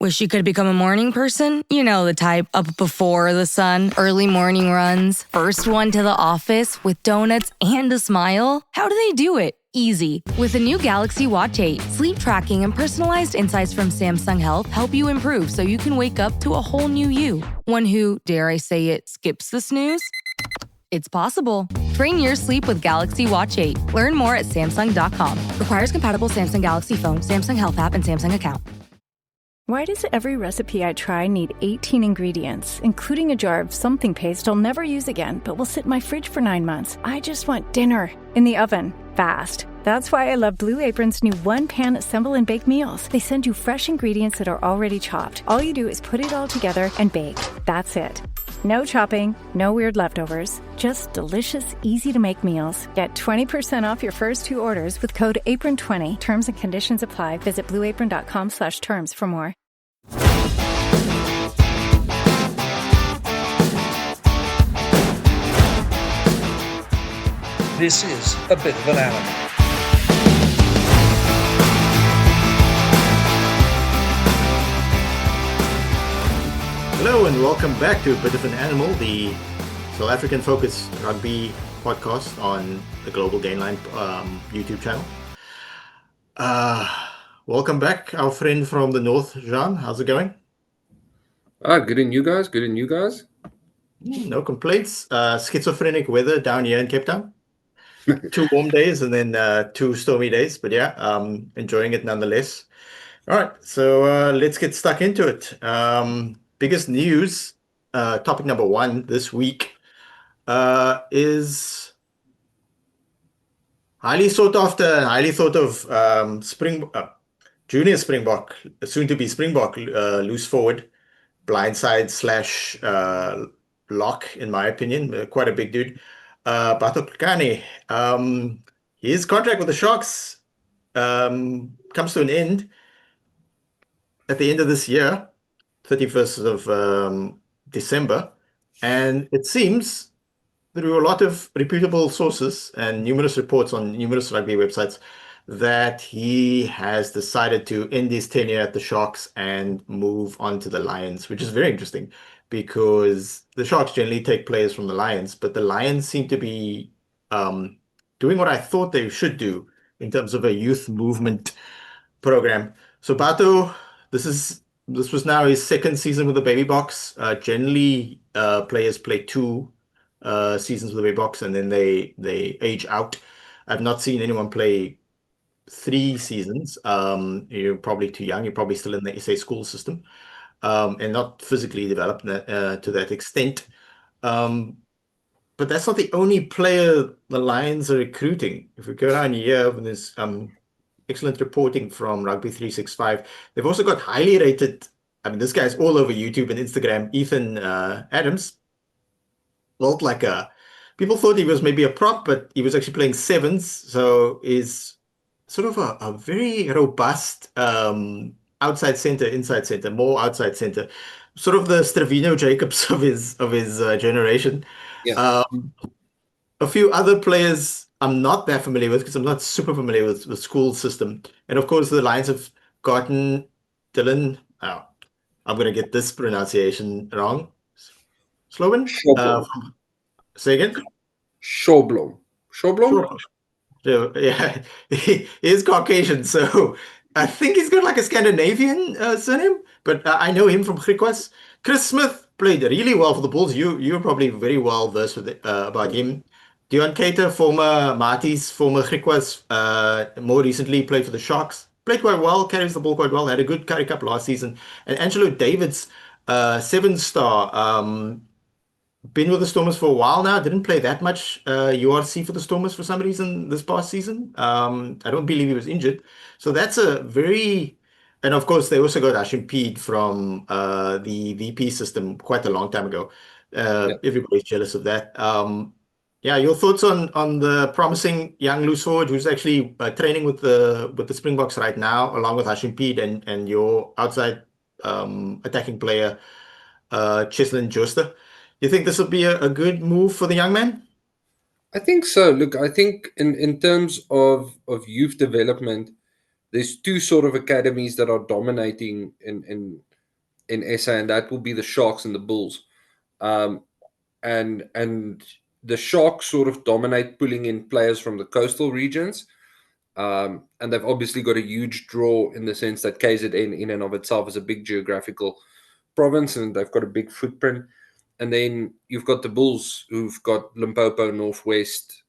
Wish you could become a morning person? You know the type, up before the sun, early morning runs, first one to the office with donuts and a smile. How do they do it? Easy. With the new Galaxy Watch 8, sleep tracking and personalized insights from Samsung Health help you improve so you can wake up to a whole new you. One who, dare I say it, skips the snooze? It's possible. Train your sleep with Galaxy Watch 8. Learn more at Samsung.com. Requires compatible Samsung Galaxy phone, Samsung Health app, and Samsung account. Why does every recipe I try need 18 ingredients, including a jar of something paste I'll never use again, but will sit in my fridge for 9 months? I just want dinner in the oven, fast. That's why I love Blue Apron's new one-pan assemble and bake meals. They send you fresh ingredients that are already chopped. All you do is put it all together and bake. That's it. No chopping, no weird leftovers, just delicious, easy-to-make meals. Get 20% off your first 2 orders with code APRON20. Terms and conditions apply. Visit blueapron.com/terms for more. This is a bit of an animal. Hello and welcome back to A Bit of an Animal, the South African-focused rugby podcast on the Global Gainline YouTube channel. Welcome back, our friend from the north, Jean. How's it going? Good in you guys? Good in you guys? No complaints. Schizophrenic weather down here in Cape Town. 2 warm days and then 2 stormy days, but yeah, enjoying it nonetheless. All right, so let's get stuck into it. Biggest news, topic number 1 this week is highly thought of junior Springbok, soon to be Springbok loose forward, blindside / lock, in my opinion, quite a big dude. Batho. His contract with the Sharks comes to an end at the end of this year, 31st of December, and it seems through a lot of reputable sources and numerous reports on numerous rugby websites that he has decided to end his tenure at the Sharks and move on to the Lions, which is very interesting because the Sharks generally take players from the Lions, but the Lions seem to be doing what I thought they should do in terms of a youth movement program. So Batho, this was now his 2nd season with the Baby Boks. Generally, players play 2 seasons with the Baby Boks and then they age out. I've not seen anyone play 3 seasons. You're probably too young. You're probably still in the SA school system and not physically developed to that extent. But that's not the only player the Lions are recruiting. If we go down here, there's excellent reporting from Rugby 365. They've also got highly rated, this guy's all over YouTube and Instagram, Ethan Adams. Looked like people thought he was maybe a prop, but he was actually playing 7s. So is sort of a very robust outside center, inside center, more outside center, sort of the Stravino Jacobs of his generation. Yeah. A few other players I'm not that familiar with because I'm not super familiar with the school system. And of course, the Lions have gotten Dylan. Oh, I'm going to get this pronunciation wrong. Sloven? Say again? Showblom. Yeah, he is Caucasian, so I think he's got like a Scandinavian surname, but I know him from Griquas. Chris Smith played really well for the Bulls. You're probably very well versed with about him. Dion Cater, former Marty's, former Griquas, more recently played for the Sharks. Played quite well, carries the ball quite well, had a good Currie Cup last season. And Angelo Davids, 7-star, been with the Stormers for a while now. Didn't play that much URC for the Stormers for some reason this past season. I don't believe he was injured. So that's a very... And of course, they also got Ashim Peed from the VP system quite a long time ago. Everybody's jealous of that. Your thoughts on the promising young loose forward who's actually training with the Springboks right now, along with Ashim Peed and your outside attacking player, Cheslin Joster. You think this will be a good move for the young man? I think so. Look, I think in terms of youth development, there's 2 sort of academies that are dominating in SA, and that will be the Sharks and the Bulls. Um, and the Sharks sort of dominate pulling in players from the coastal regions. And they've obviously got a huge draw in the sense that KZN in and of itself is a big geographical province, and they've got a big footprint. And then you've got the Bulls, who've got Limpopo, Northwest,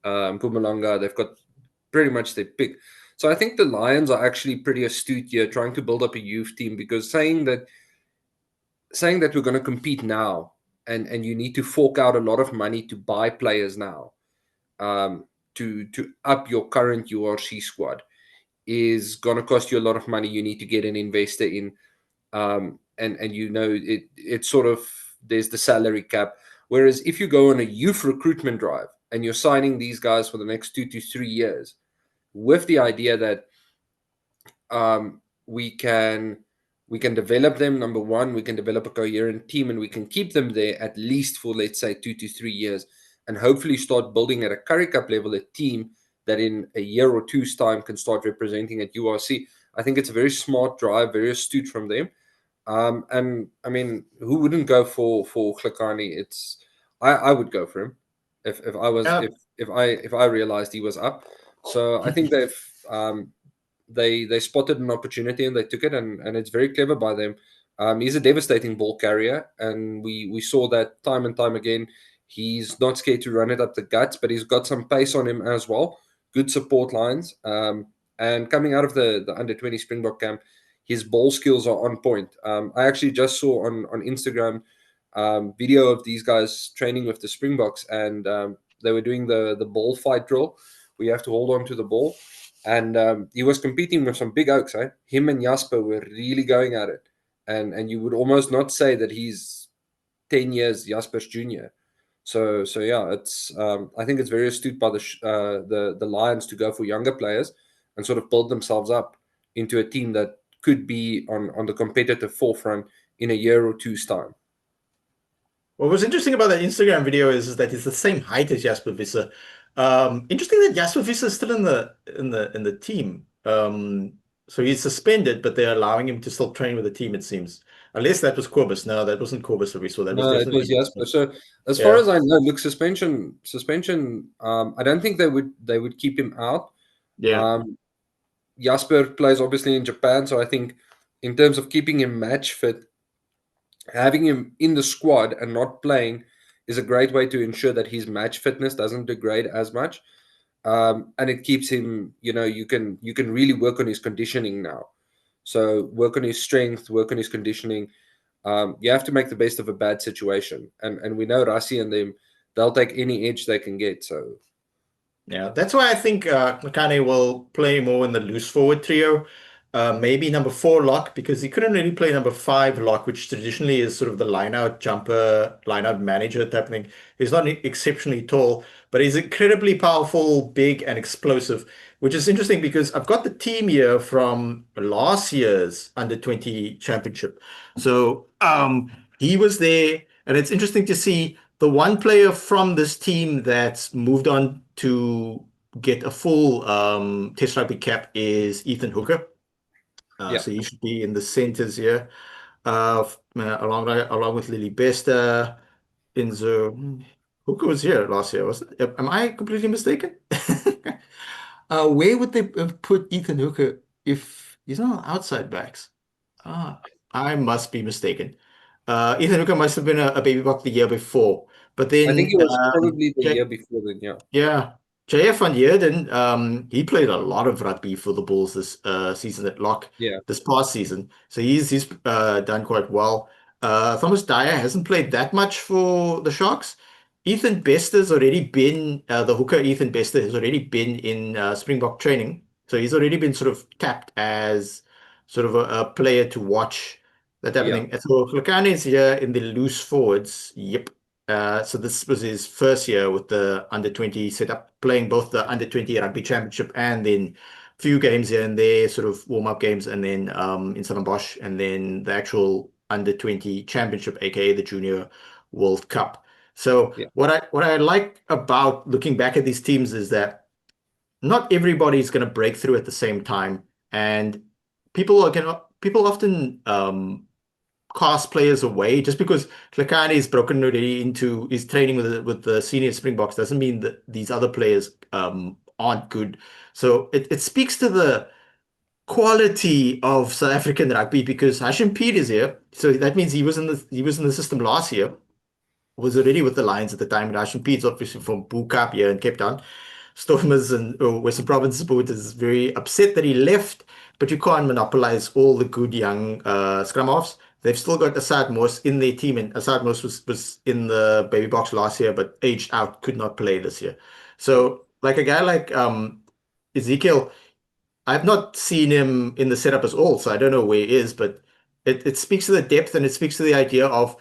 Mpumalanga. They've got pretty much their pick. So I think the Lions are actually pretty astute here, trying to build up a youth team, because saying that we're going to compete now, and you need to fork out a lot of money to buy players now, to up your current URC squad, is going to cost you a lot of money. You need to get an investor in, and it's sort of, there's the salary cap. Whereas if you go on a youth recruitment drive and you're signing these guys for the next 2 to 3 years, with the idea that we can develop them. Number one, we can develop a coherent team, and we can keep them there at least for, let's say, 2 to 3 years, and hopefully start building at a Currie Cup level a team that in a year or two's time can start representing at URC. I think it's a very smart drive, very astute from them. And I mean, who wouldn't go for Klekani? I would go for him if I was Yeah. if I realized he was up. So I think they spotted an opportunity and they took it, and it's very clever by them. He's a devastating ball carrier, and we saw that time and time again. He's not scared to run it up the guts, but he's got some pace on him as well. Good support lines. And coming out of the under-20 Springbok camp, his ball skills are on point. I actually just saw on Instagram video of these guys training with the Springboks, and they were doing the ball fight drill. We have to hold on to the ball. And he was competing with some big oaks. Him and Jasper were really going at it. And you would almost not say that he's 10 years Jasper's junior. So yeah, it's I think it's very astute by the Lions to go for younger players and sort of build themselves up into a team that could be on the competitive forefront in a year or two's time. What was interesting about that Instagram video is that he's the same height as Jasper Visser. Interesting that Jasper Visser is still in the team. So he's suspended, but they're allowing him to still train with the team, it seems. Unless that was Corbus. No, that wasn't Corbus that we saw. That was No, it definitely was Jasper. So as far Yeah. as I know, look, suspension. I don't think they would keep him out. Yeah. Jasper plays obviously in Japan, so I think in terms of keeping him match fit, having him in the squad and not playing is a great way to ensure that his match fitness doesn't degrade as much, and it keeps him. You can really work on his conditioning now. So work on his strength, work on his conditioning. You have to make the best of a bad situation, and we know Rassi and them, they'll take any edge they can get. So Yeah, that's why I think Makane will play more in the loose forward trio. Maybe number 4 lock, because he couldn't really play number 5 lock, which traditionally is sort of the line out jumper, line out manager type thing. He's not exceptionally tall, but he's incredibly powerful, big, and explosive, which is interesting because I've got the team here from last year's under-20 championship. So he was there, and it's interesting to see the one player from this team that's moved on to get a full Test rugby cap is Ethan Hooker. yeah, So he should be in the centers here, along with Lily Bester. Enzo Hooker was here last year, wasn't it? Am I completely mistaken? Where would they have put Ethan Hooker if he's not on outside backs? I must be mistaken. Ethan Hooker must have been a baby buck the year before, but I think then it was probably the year before then. Yeah, yeah. JF van Heerden, he played a lot of rugby for the Bulls this season at lock, yeah, this past season. So he's done quite well. Thomas Dyer hasn't played that much for the Sharks. Ethan Bester's already been the hooker. Ethan Bester has already been in Springbok training, so he's already been sort of tapped as sort of a player to watch. That type of yeah, thing. And so Flakane is here in the loose forwards. Yep. So this was his first year with the under-20 setup, playing both the under-20 rugby championship and then a few games here and there, sort of warm-up games, and then in Stellenbosch, and then the actual under-20 championship, aka the Junior World Cup. So yeah, what I like about looking back at these teams is that not everybody's going to break through at the same time, and people often cast players away. Just because Hlekane is broken already into is training with the senior Springboks doesn't mean that these other players aren't good. So it speaks to the quality of South African rugby because Hashim Peet is here. So that means he was in the system last year, was already with the Lions at the time. And Hashim Peet's obviously from Bukap here in Cape Town. Stormers and Western Province support is very upset that he left, but you can't monopolize all the good young scrum halves. They've still got Asad Moss in their team, and Asad Moss was in the baby box last year, but aged out, could not play this year. So, like a guy like Ezekiel, I've not seen him in the setup at all, so I don't know where he is, but it speaks to the depth and it speaks to the idea of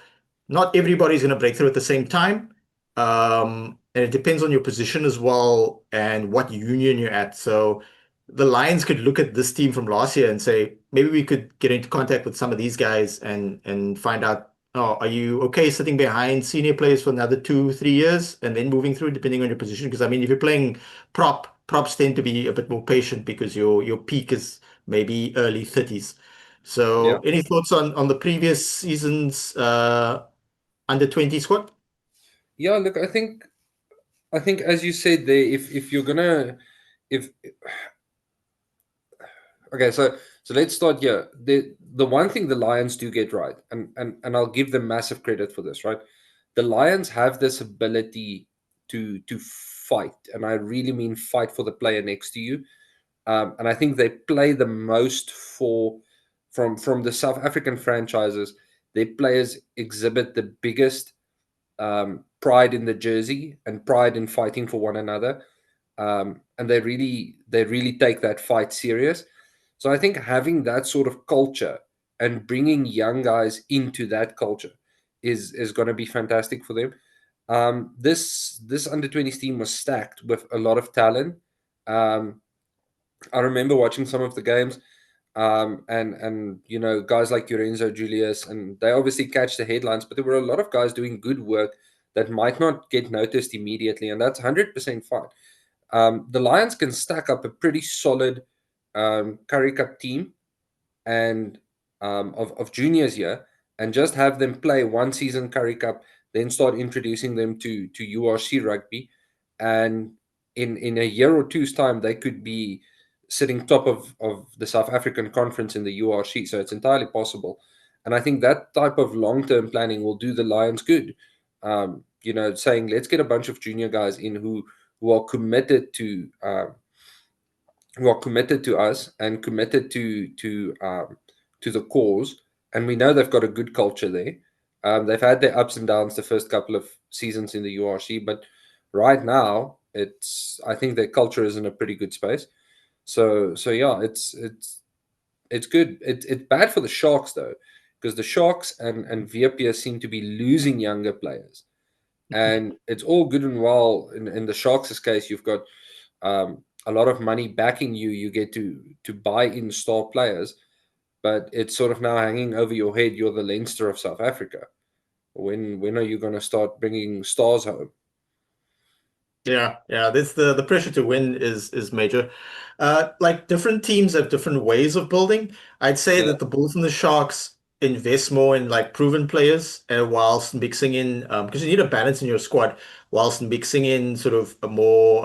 not everybody's going to break through at the same time. And it depends on your position as well and what union you're at. So the Lions could look at this team from last year and say, maybe we could get into contact with some of these guys and find out, oh, are you okay sitting behind senior players for another 2, 3 years and then moving through depending on your position? Because I mean, if you're playing props tend to be a bit more patient because your peak is maybe early 30s. So Yeah. any thoughts on the previous season's under 20 squad? Yeah, look, I think as you said there, if you're gonna if okay, so let's start here. The one thing the Lions do get right, and I'll give them massive credit for this, right? The Lions have this ability to fight, and I really mean fight for the player next to you. And I think they play the most from the South African franchises. Their players exhibit the biggest pride in the jersey and pride in fighting for one another, and they really take that fight serious. So I think having that sort of culture and bringing young guys into that culture is going to be fantastic for them. This under 20s team was stacked with a lot of talent. Um, I remember watching some of the games, and guys like Lorenzo Julius, and they obviously catch the headlines, but there were a lot of guys doing good work that might not get noticed immediately, and that's 100% fine. The Lions can stack up a pretty solid Currie Cup team and of juniors here, and just have them play one season Currie Cup, then start introducing them to URC rugby, and in a year or two's time, they could be sitting top of the South African conference in the URC. So it's entirely possible, and I think that type of long term planning will do the Lions good. Saying let's get a bunch of junior guys in who are committed to us and committed to the cause, and we know they've got a good culture there. They've had their ups and downs the first couple of seasons in the URC, but right now I think their culture is in a pretty good space. So yeah, it's good. It's bad for the Sharks though, because the Sharks and Vietnam seem to be losing younger players, and it's all good and well in the Sharks' case. You've got a lot of money backing you. You get to buy in star players, but it's sort of now hanging over your head. You're the Leinster of South Africa. When are you going to start bringing stars home? Yeah. This the pressure to win is major. Like different teams have different ways of building. I'd say Yeah, that the Bulls and the Sharks invest more in like proven players, whilst mixing in because you need a balance in your squad, whilst mixing in sort of a more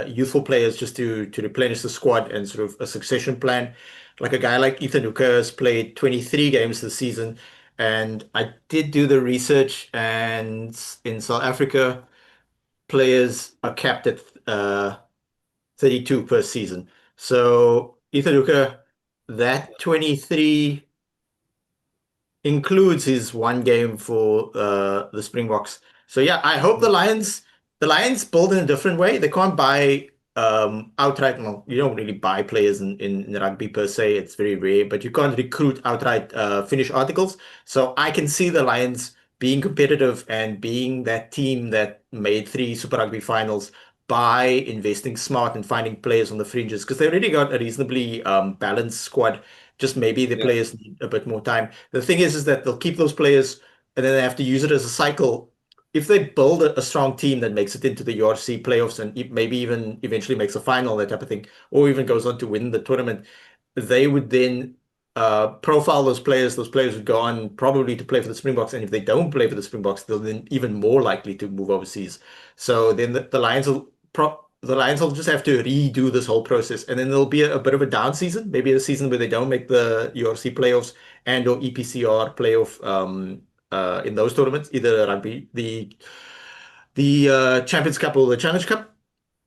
youthful players just to replenish the squad and sort of a succession plan. Like a guy like Ethan Hooker has played 23 games this season, and I did do the research, and in South Africa players are capped at 32 per season. So Ethan Hooker, that 23 includes his one game for the Springboks. So yeah, I hope the Lions build in a different way. They can't buy outright. Well, you don't really buy players in rugby per se. It's very rare, but you can't recruit outright Finnish articles. So I can see the Lions being competitive and being that team that made 3 Super Rugby finals by investing smart and finding players on the fringes because they already got a reasonably balanced squad. Just maybe the yeah, players need a bit more time. The thing is that they'll keep those players and then they have to use it as a cycle. If they build a strong team that makes it into the URC playoffs and maybe even eventually makes a final, that type of thing, or even goes on to win the tournament, they would then profile those players would go on probably to play for the Springboks, and if they don't play for the Springboks, they're then even more likely to move overseas. So then the Lions will just have to redo this whole process, and then there'll be a bit of a down season, maybe a season where they don't make the URC playoffs and or EPCR playoff in those tournaments, either rugby, the Champions Cup or the Challenge Cup,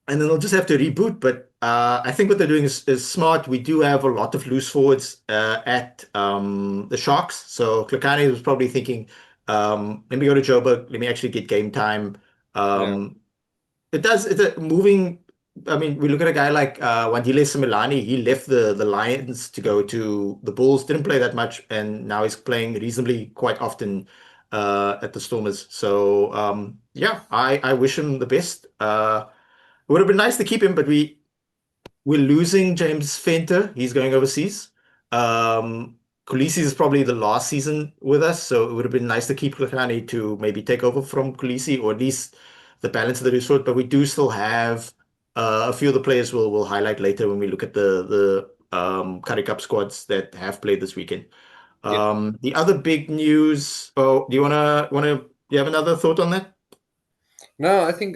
and then they'll just have to reboot. But I think what they're doing is smart. We do have a lot of loose forwards at the Sharks. So Klekani was probably thinking, let me go to Joburg, let me actually get game time. Yeah. It's a moving. I mean, we look at a guy like Wandile Similani. He left the Lions to go to the Bulls, didn't play that much, and now he's playing reasonably quite often at the Stormers. So yeah, I wish him the best. It would have been nice to keep him, but we're losing James Fenter. He's going overseas. Kulisi is probably the last season with us, so it would have been nice to keep Klekani to maybe take over from Kulisi, or at least the balance of the resort. But we do still have a few of the players we'll highlight later when we look at the Currie Cup squads that have played this weekend. The other big news. Oh, do you have another thought on that? No, I think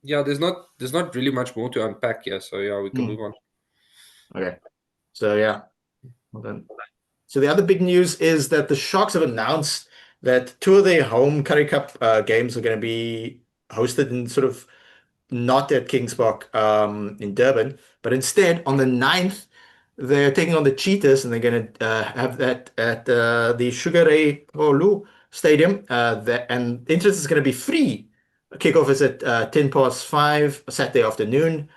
yeah, there's not really much more to unpack here. So yeah, we can move on. Okay. So yeah. Well done. So the other big news is that the Sharks have announced that two of their home Currie Cup games are going to be hosted in sort of not at Kings Park in Durban, but instead on the 9th, they're taking on the Cheetahs, and they're going to have that at the Sugar Ray Olu Stadium. And entrance is going to be free. Kickoff is at 5:10 Saturday afternoon.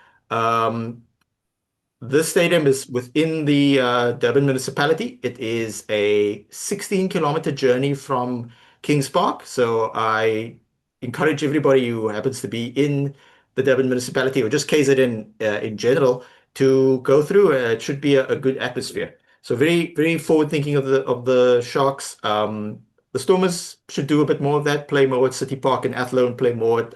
This stadium is within the Durban municipality. It is a 16-kilometer journey from Kings Park. So I encourage everybody who happens to be in the Durban municipality, or just KZN in general, to go through. It should be a good atmosphere. So very, very forward thinking of the Sharks. The Stormers should do a bit more of that. Play more at City Park in Athlone. Play more at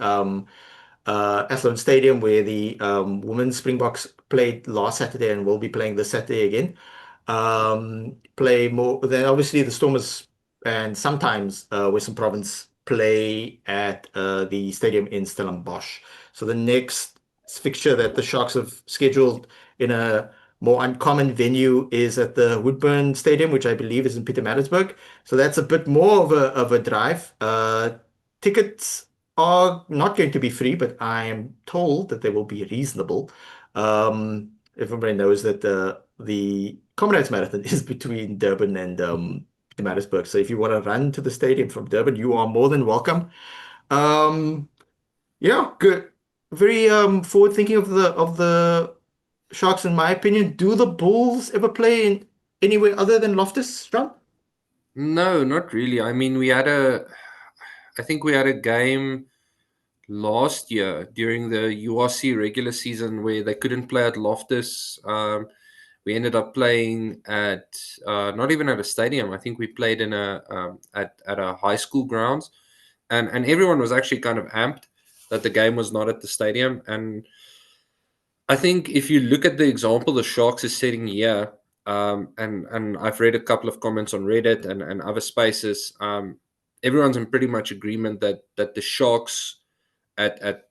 Athlone Stadium, where the women's Springboks played last Saturday and will be playing this Saturday again. Play more. Then obviously the Stormers and sometimes Western Province play at the stadium in Stellenbosch. So the next fixture that the Sharks have scheduled in a more uncommon venue is at the Woodburn Stadium, which I believe is in Pietermaritzburg. So that's a bit more of a drive. Tickets are not going to be free, but I am told that they will be reasonable. Everybody knows that the Comrades Marathon is between Durban and Pietermaritzburg. So if you want to run to the stadium from Durban, you are more than welcome. Yeah, good. Very forward thinking of the Sharks, in my opinion. Do the Bulls ever play in anywhere other than Loftus, Ron? No, not really. I mean, I think we had a game last year during the URC regular season where they couldn't play at Loftus. We ended up playing at not even at a stadium. I think we played in at a high school grounds, and everyone was actually kind of amped that the game was not at the stadium. And I think if you look at the example the Sharks is setting here, and I've read a couple of comments on Reddit and other spaces, everyone's in pretty much agreement that the Sharks at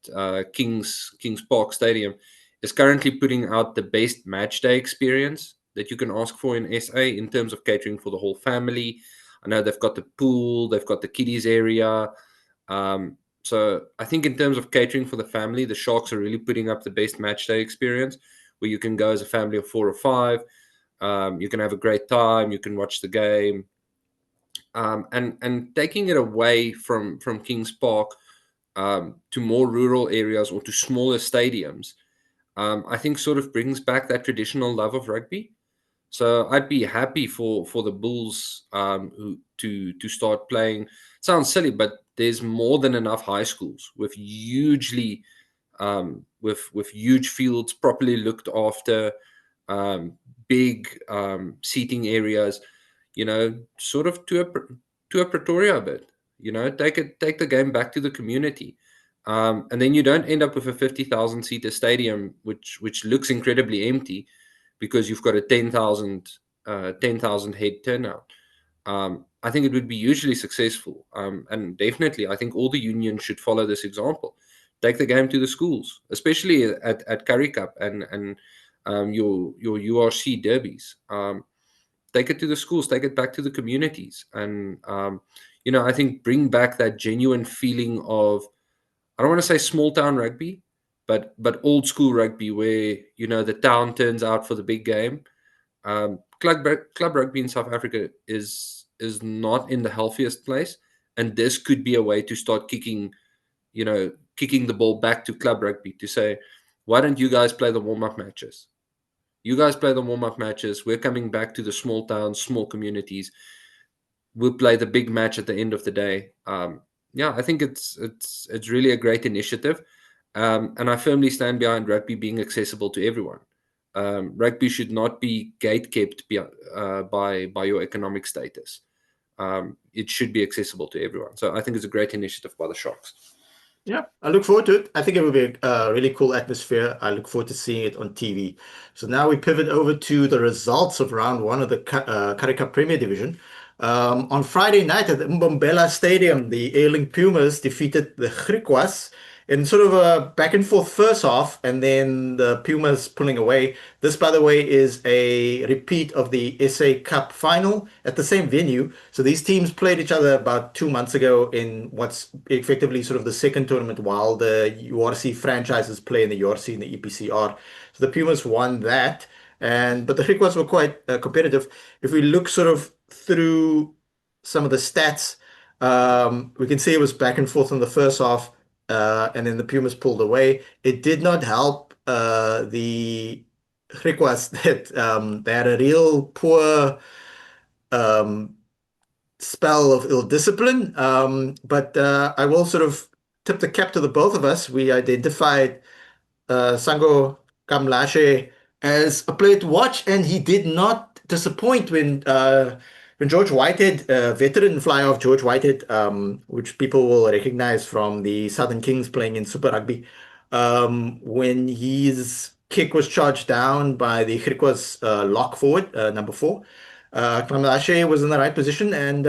Kings Park Stadium is currently putting out the best match day experience that you can ask for in SA in terms of catering for the whole family. I know they've got the pool, they've got the kiddies area. So I think in terms of catering for the family, the Sharks are really putting up the best match day experience where you can go as a family of 4 or 5. You can have a great time. You can watch the game. And taking it away from Kings Park to more rural areas or to smaller stadiums, I think sort of brings back that traditional love of rugby. So I'd be happy for the Bulls to start playing. Sounds silly, but there's more than enough high schools with hugely with huge fields, properly looked after, big seating areas. You know, sort of to a Pretoria a bit. You know, take the game back to the community. And then you don't end up with a 50,000 seater stadium, which looks incredibly empty, because you've got a 10,000 10,000 head turnout. I think it would be hugely successful. And definitely, I think all the unions should follow this example. Take the game to the schools, especially at Currie Cup and your URC derbies. Take it to the schools, take it back to the communities, and I think bring back that genuine feeling of, I don't want to say small town rugby, but old school rugby where the town turns out for the big game. Club rugby in South Africa is not in the healthiest place, and this could be a way to start kicking the ball back to club rugby to say, why don't you guys play the warm-up matches? You guys play the warm-up matches. We're coming back to the small towns, small communities. We'll play the big match at the end of the day. I think it's really a great initiative, and I firmly stand behind rugby being accessible to everyone. Rugby should not be gate-kept by your economic status. It should be accessible to everyone. So I think it's a great initiative by the Sharks. Yeah, I look forward to it. I think it will be a really cool atmosphere. I look forward to seeing it on TV. So now we pivot over to the results of round one of the Currie Cup Premier Division. On Friday night at the Mbombela Stadium, the Ailing Pumas defeated the Griquas in sort of a back and forth first half, and then the Pumas pulling away. This, by the way, is a repeat of the SA Cup final at the same venue. So these teams played each other about 2 months ago in what's effectively sort of the second tournament, while the URC franchises play in the URC and the EPCR. So the Pumas won that, but the Griquas were quite competitive. If we look sort of through some of the stats, we can see it was back and forth in the first half. And then the Pumas pulled away. It did not help the Griquas that they had a real poor spell of ill discipline. But I will sort of tip the cap to the both of us. We identified Sango Kamlashe as a player to watch, and he did not disappoint when George Whitehead, veteran fly-off George Whitehead, which people will recognize from the Southern Kings playing in Super Rugby, when his kick was charged down by the Griquas lock forward, number 4, Kamlashe was in the right position and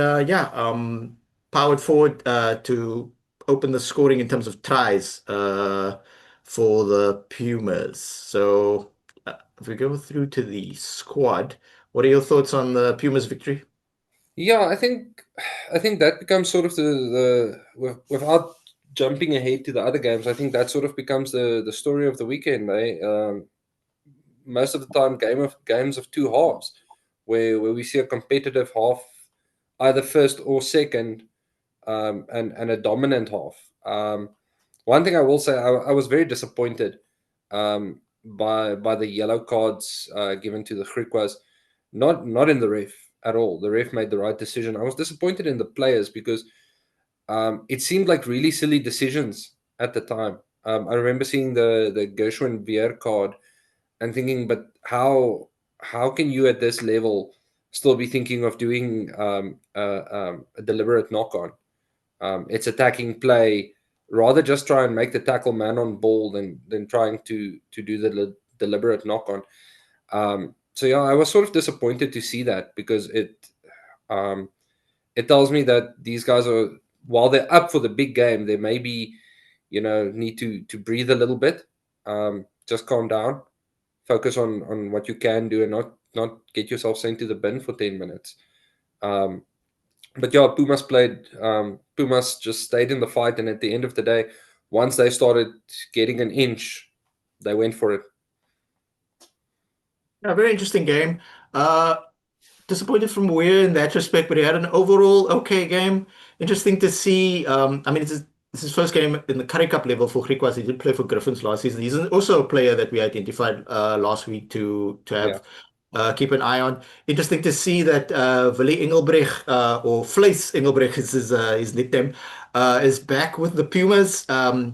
powered forward to open the scoring in terms of tries for the Pumas. So if we go through to the squad, what are your thoughts on the Pumas victory? Yeah, I think that becomes sort of the without jumping ahead to the other games. I think that sort of becomes the story of the weekend. Most of the time, games of two halves, where we see a competitive half, either first or second, and a dominant half. One thing I will say, I was very disappointed by the yellow cards given to the Griquas. Not in the ref at all. The ref made the right decision. I was disappointed in the players because it seemed like really silly decisions at the time. I remember seeing the Gershwin Beer card and thinking, but how can you at this level still be thinking of doing a deliberate knock on? It's attacking play. Rather just try and make the tackle man on ball than trying to do the deliberate knock on. So yeah, I was sort of disappointed to see that because it tells me that these guys are, while they're up for the big game, they maybe need to breathe a little bit, just calm down, focus on what you can do, and not get yourself sent to the bin for 10 minutes. But yeah, Pumas just stayed in the fight, and at the end of the day, once they started getting an inch, they went for it. Yeah, very interesting game. Disappointed from Weir in that respect, but he had an overall okay game. Interesting to see. I mean, this is his first game in the Currie Cup level for Griquas. He did play for Griffins last season. He's also a player that we identified last week to have keep an eye on. Interesting to see that Willie Engelbrecht, or Vleis Engelbrecht is his nickname, is back with the Pumas.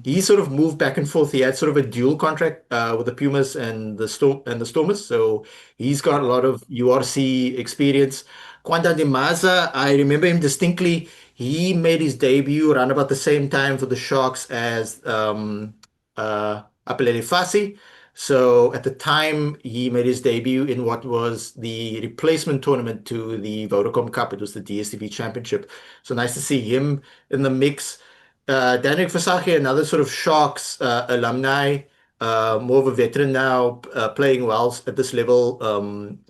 He sort of moved back and forth. He had sort of a dual contract with the Pumas and the Stormers, so he's got a lot of URC experience. Kwanda Dimaza, I remember him distinctly. He made his debut around about the same time for the Sharks as Apelele Fassi. So at the time, he made his debut in what was the replacement tournament to the Vodacom Cup. It was the DStv Championship. So nice to see him in the mix. Daniel Versace, another sort of Sharks alumni, more of a veteran now, playing well at this level,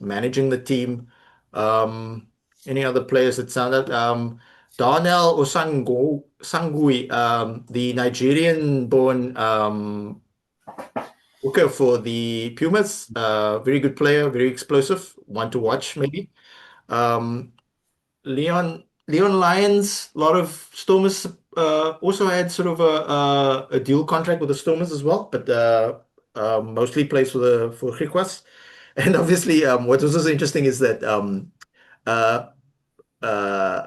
managing the team. Any other players that sound out? Darnell Sangui, the Nigerian-born hooker for the Pumas. Very good player, very explosive. One to watch, maybe. Um, Leon Lyons, a lot of Stormers also had sort of a dual contract with the Stormers as well, but mostly plays for Griquas. And obviously, what was also interesting is that uh, uh,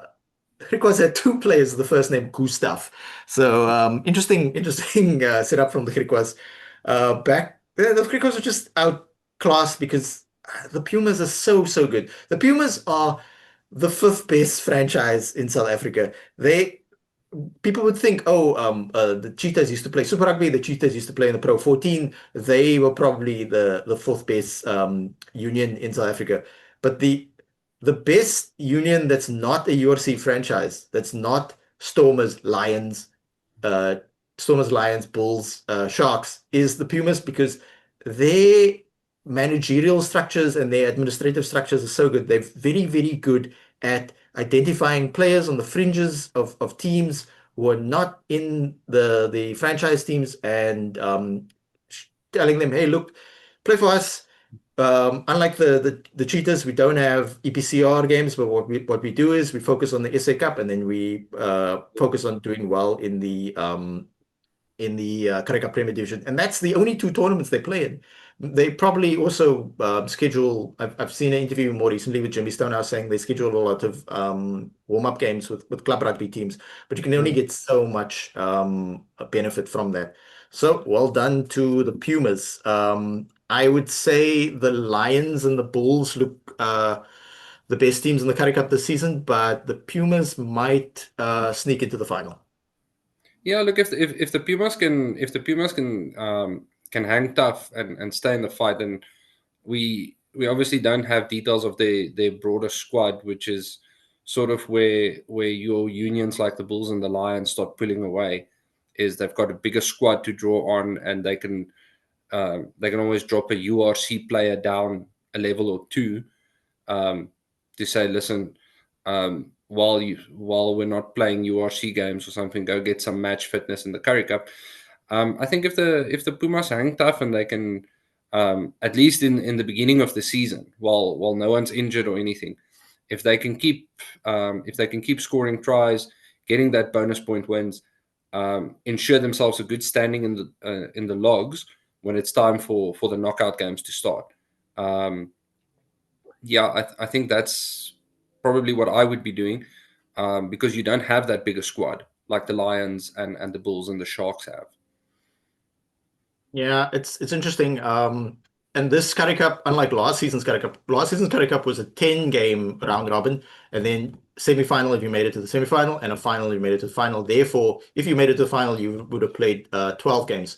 Griquas had two players, the first name Gustav. So interesting setup from the Griquas. The Griquas are just outclassed because the Pumas are so good. The Pumas are the fifth best franchise in South Africa. People would think, oh, the Cheetahs used to play Super Rugby, the Cheetahs used to play in the Pro 14. They were probably the fourth best union in South Africa. But the best union that's not a URC franchise, that's not uh, Stormers, Lions, Bulls, Sharks, is the Pumas because their managerial structures and their administrative structures are so good. They're very good at identifying players on the fringes of teams who are not in the franchise teams and telling them, hey, look, play for us. Unlike the Cheetahs, we don't have EPCR games, but what we do is we focus on the SA Cup and then we focus on doing well in the Currie Cup Premier Division, and that's the only two tournaments they play in. They probably also schedule. I've seen an interview more recently with Jimmy Stonehouse saying they schedule a lot of warm-up games with club rugby teams, but you can only get so much benefit from that. So well done to the Pumas. I would say the Lions and the Bulls look the best teams in the Currie Cup this season, but the Pumas might sneak into the final. Yeah, look, if the Pumas can hang tough and stay in the fight, then we obviously don't have details of their broader squad, which is sort of where your unions like the Bulls and the Lions start pulling away. Is they've got a bigger squad to draw on, and they can always drop a URC player down a level or two to say, listen, while we're not playing URC games or something, go get some match fitness in the Currie Cup. I think if the Pumas hang tough and they can at least in the beginning of the season, while no one's injured or anything, if they can keep scoring tries, getting that bonus point wins, ensure themselves a good standing in the logs when it's time for the knockout games to start. I think that's probably what I would be doing, because you don't have that bigger squad like the Lions and the Bulls and the Sharks have. Yeah, it's interesting. And this Currie Cup, unlike last season's Currie Cup was a 10-game round robin, and then semi-final if you made it to the semi-final, and a final if you made it to the final. Therefore, if you made it to the final, you would have played 12 games.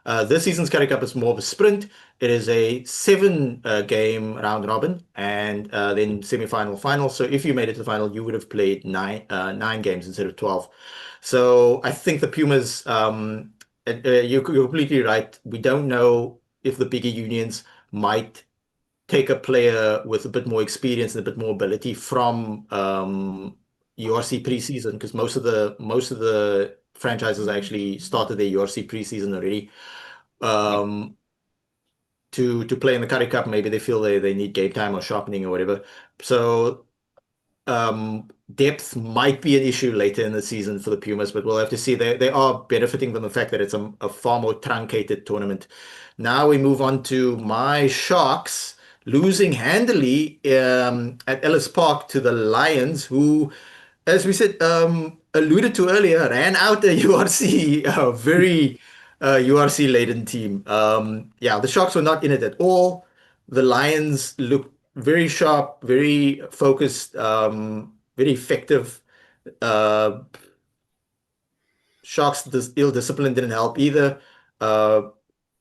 This season's Currie Cup is more of a sprint. It is a 7-game round robin, and then semi-final, final. So if you made it to the final, you would have played nine games instead of 12. So I think the Pumas. You're completely right. We don't know if the bigger unions might take a player with a bit more experience and a bit more ability from URC preseason, because most of the franchises actually started their URC preseason already. To play in the Currie Cup, maybe they feel they need game time or sharpening or whatever. So depth might be an issue later in the season for the Pumas, but we'll have to see. They are benefiting from the fact that it's a far more truncated tournament. Now we move on to my Sharks losing handily at Ellis Park to the Lions, who, as we said, alluded to earlier, ran out a URC, very URC laden team. The Sharks were not in it at all. The Lions looked very sharp, very focused, very effective. Sharks' ill discipline didn't help either.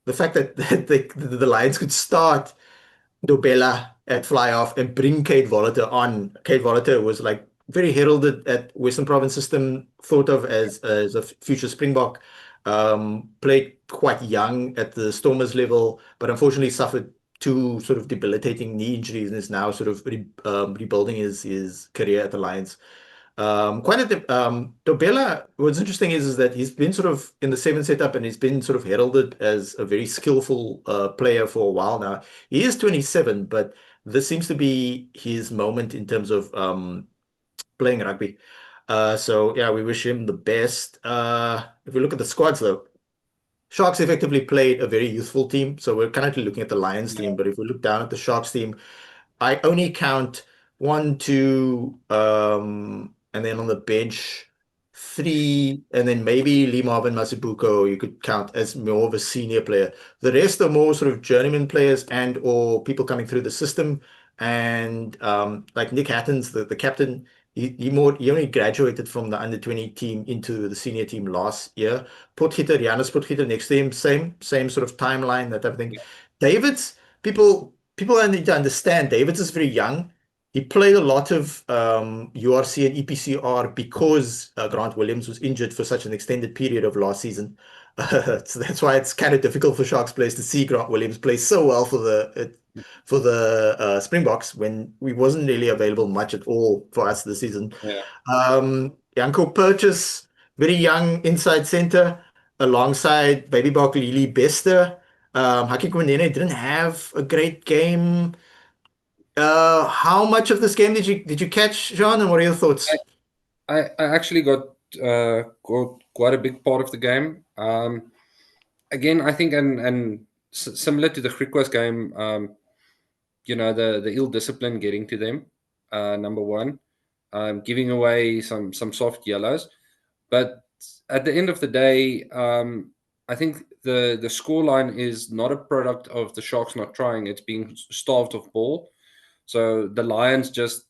the fact that, the Lions could start Dobella at fly off and bring Kate Volliter on. Kate Volliter was like very heralded at Western Province system, thought of as a future Springbok. Played quite young at the Stormers level, but unfortunately suffered two sort of debilitating knee injuries and is now sort of rebuilding his career at the Lions. Dobella, what's interesting is that he's been sort of in the seven setup and he's been sort of heralded as a very skillful player for a while now. He is 27, but this seems to be his moment in terms of playing rugby. So yeah, we wish him the best. If we look at the squads though, Sharks effectively played a very youthful team. So we're currently looking at the Lions team, but if we look down at the Sharks team, I only count one, two, and then on the bench, three, and then maybe Lee Marvin Masibuko you could count as more of a senior player. The rest are more sort of journeyman players and or people coming through the system. And like Nick Hattons, the captain, he only graduated from the under 20 team into the senior team last year. Potgieter, Janus Potgieter next to him, same sort of timeline, that type of thing. Davids, people need to understand Davids is very young. He played a lot of URC and EPCR because Grant Williams was injured for such an extended period of last season. So that's why it's kind of difficult for Sharks players to see Grant Williams play so well for the Springboks when we wasn't really available much at all for us this season. Yeah. Janko Purchase, very young inside center, alongside Baby Bok Lily Bester. Haki Kwanene didn't have a great game. How much of this game did you catch, Jean, and what are your thoughts? I actually got quite a big part of the game. Again, I think and similar to the Griquas game, the ill discipline getting to them, number one, giving away some soft yellows, but at the end of the day, I think the scoreline is not a product of the Sharks not trying. It's being starved of ball. So the Lions just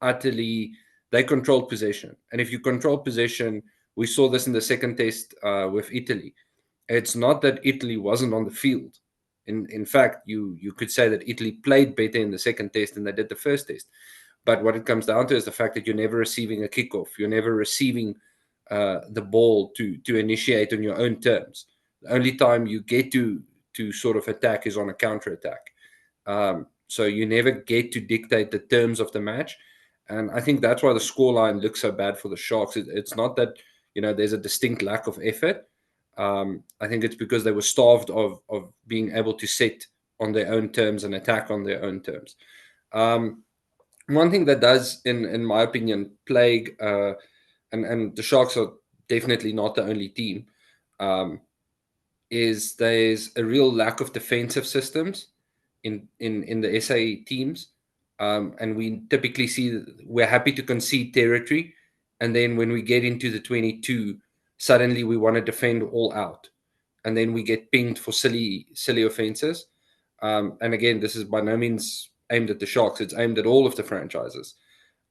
utterly, they controlled possession. And if you control possession, we saw this in the second test with Italy. It's not that Italy wasn't on the field. In fact, you could say that Italy played better in the second test than they did the first test. But what it comes down to is the fact that you're never receiving a kickoff. You're never receiving the ball to initiate on your own terms. The only time you get to sort of attack is on a counter attack. So you never get to dictate the terms of the match. And I think that's why the scoreline looks so bad for the Sharks. It's not that, there's a distinct lack of effort. I think it's because they were starved of being able to set on their own terms and attack on their own terms. One thing that does, in my opinion, plague, and the Sharks are definitely not the only team, is there's a real lack of defensive systems in the SA teams. And we typically see we're happy to concede territory. And then when we get into the 22, suddenly we want to defend all out. And then we get pinged for silly offenses. And again, this is by no means aimed at the Sharks. It's aimed at all of the franchises,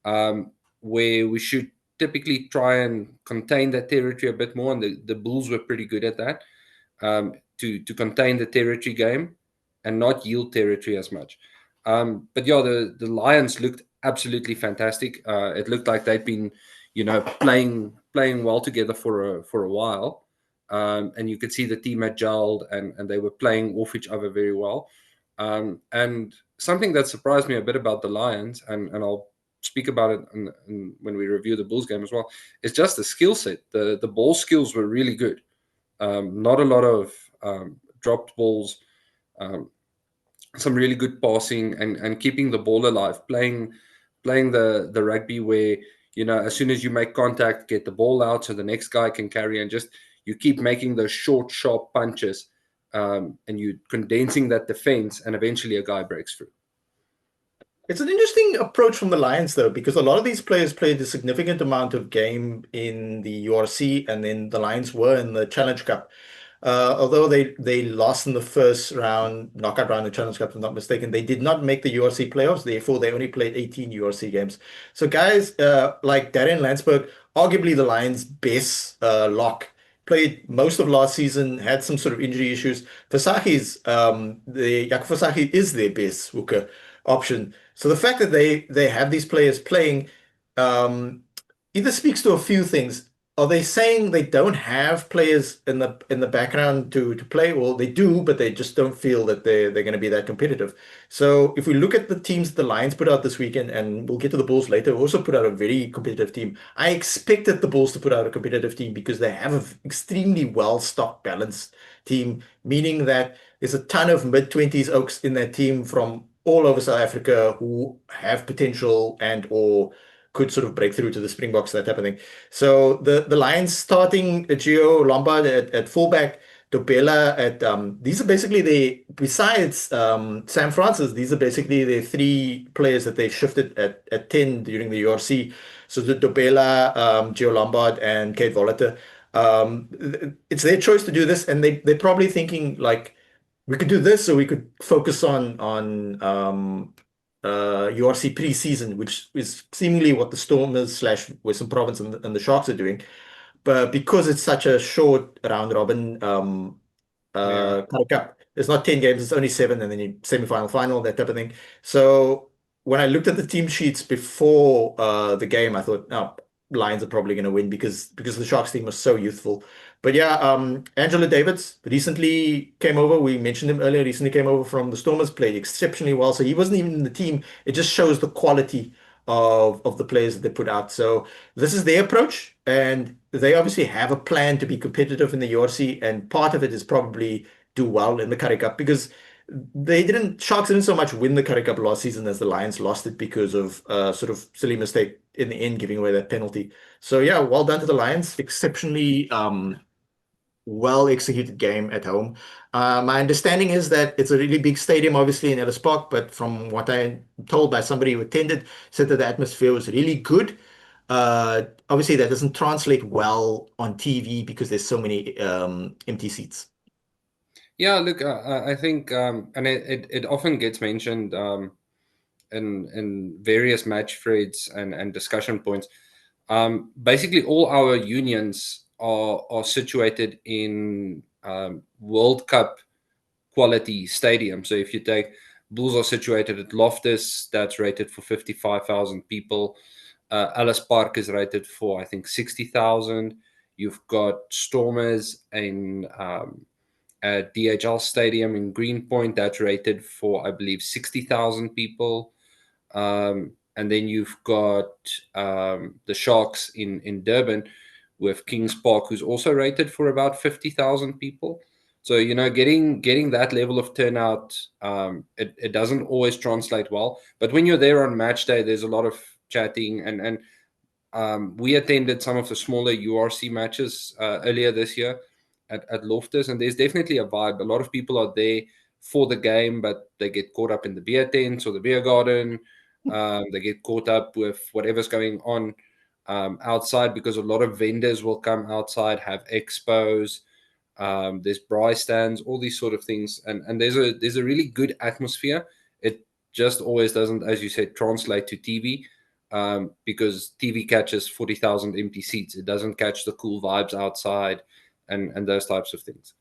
where we should typically try and contain that territory a bit more. And the Bulls were pretty good at that, to contain the territory game and not yield territory as much. But yeah, the Lions looked absolutely fantastic. It looked like they'd been, playing well together for a while. And you could see the team had gelled and they were playing off each other very well. And something that surprised me a bit about the Lions, and I'll speak about it when we review the Bulls game as well, is just the skill set. The ball skills were really good. Not a lot of dropped balls. Some really good passing and keeping the ball alive, playing the rugby where, as soon as you make contact, get the ball out so the next guy can carry, and just you keep making those short, sharp punches, and you condensing that defense, and eventually a guy breaks through. It's an interesting approach from the Lions, though, because a lot of these players played a significant amount of game in the URC, and then the Lions were in the Challenge Cup. Although they lost in the first round, knockout round of the Challenge Cup, if I'm not mistaken, they did not make the URC playoffs. Therefore, they only played 18 URC games. So guys like Darren Landsberg, arguably the Lions' best lock played most of last season, had some sort of injury issues. The Jaco Versace is their best hooker option. So the fact that they have these players playing um, either speaks to a few things. Are they saying they don't have players in the background to play? Well, they do, but they just don't feel that they're going to be that competitive. So if we look at the teams the Lions put out this weekend, and we'll get to the Bulls later, we also put out a very competitive team. I expected the Bulls to put out a competitive team because they have an extremely well-stocked, balanced team, meaning that there's a ton of mid-20s Oaks in that team from all over South Africa who have potential and or could sort of break through to the Springboks, that type of thing. So the Lions starting Gio Lombard at fullback, Dobela at these are basically besides Sam Francis, these are basically the three players that they shifted at 10 during the URC. So the Dobela, Gio Lombard, and Kate Voliter. It's their choice to do this, and they're probably thinking like we could do this, or we could focus on URC pre-season, which is seemingly what the Stormers slash Western Province and the Sharks are doing. But because it's such a short round robin Yeah. Currie Cup, it's not 10 games, it's only seven, and then you semi-final, final, that type of thing. So when I looked at the team sheets before the game, I thought, oh, Lions are probably going to win because the Sharks team was so youthful. But yeah, Angelo Davids recently came over. We mentioned him earlier. Recently came over from the Stormers, played exceptionally well. So he wasn't even in the team. It just shows the quality of the players that they put out. So this is their approach, and they obviously have a plan to be competitive in the URC, and part of it is probably do well in the Currie Cup because Sharks didn't so much win the Currie Cup last season as the Lions lost it because of sort of silly mistake in the end, giving away that penalty. So yeah, well done to the Lions. Exceptionally well executed game at home. My understanding is that it's a really big stadium, obviously in Ellis Park, but from what I'm told by somebody who attended, said that the atmosphere was really good. Obviously, that doesn't translate well on TV because there's so many empty seats. Yeah, look, I think, and it often gets mentioned in various match threads and discussion points. Basically, all our unions are situated in World Cup quality stadium. So if you take Bulls are situated at Loftus, that's rated for 55,000 people. Ellis Park is rated for, I think, 60,000. You've got Stormers in DHL Stadium in Greenpoint, that's rated for, I believe, 60,000 people. And then you've got the Sharks in Durban with Kings Park, who's also rated for about 50,000 people. So, getting that level of turnout, it doesn't always translate well. But when you're there on match day, there's a lot of chatting. And we attended some of the smaller URC matches earlier this year at Loftus, and there's definitely a vibe. A lot of people are there for the game, but they get caught up in the beer tents or the beer garden. They get caught up with whatever's going on outside because a lot of vendors will come outside, have expos. There's braai stands, all these sort of things, and there's a really good atmosphere. It just always doesn't, as you said, translate to TV because TV catches 40,000 empty seats. It doesn't catch the cool vibes outside and those types of things.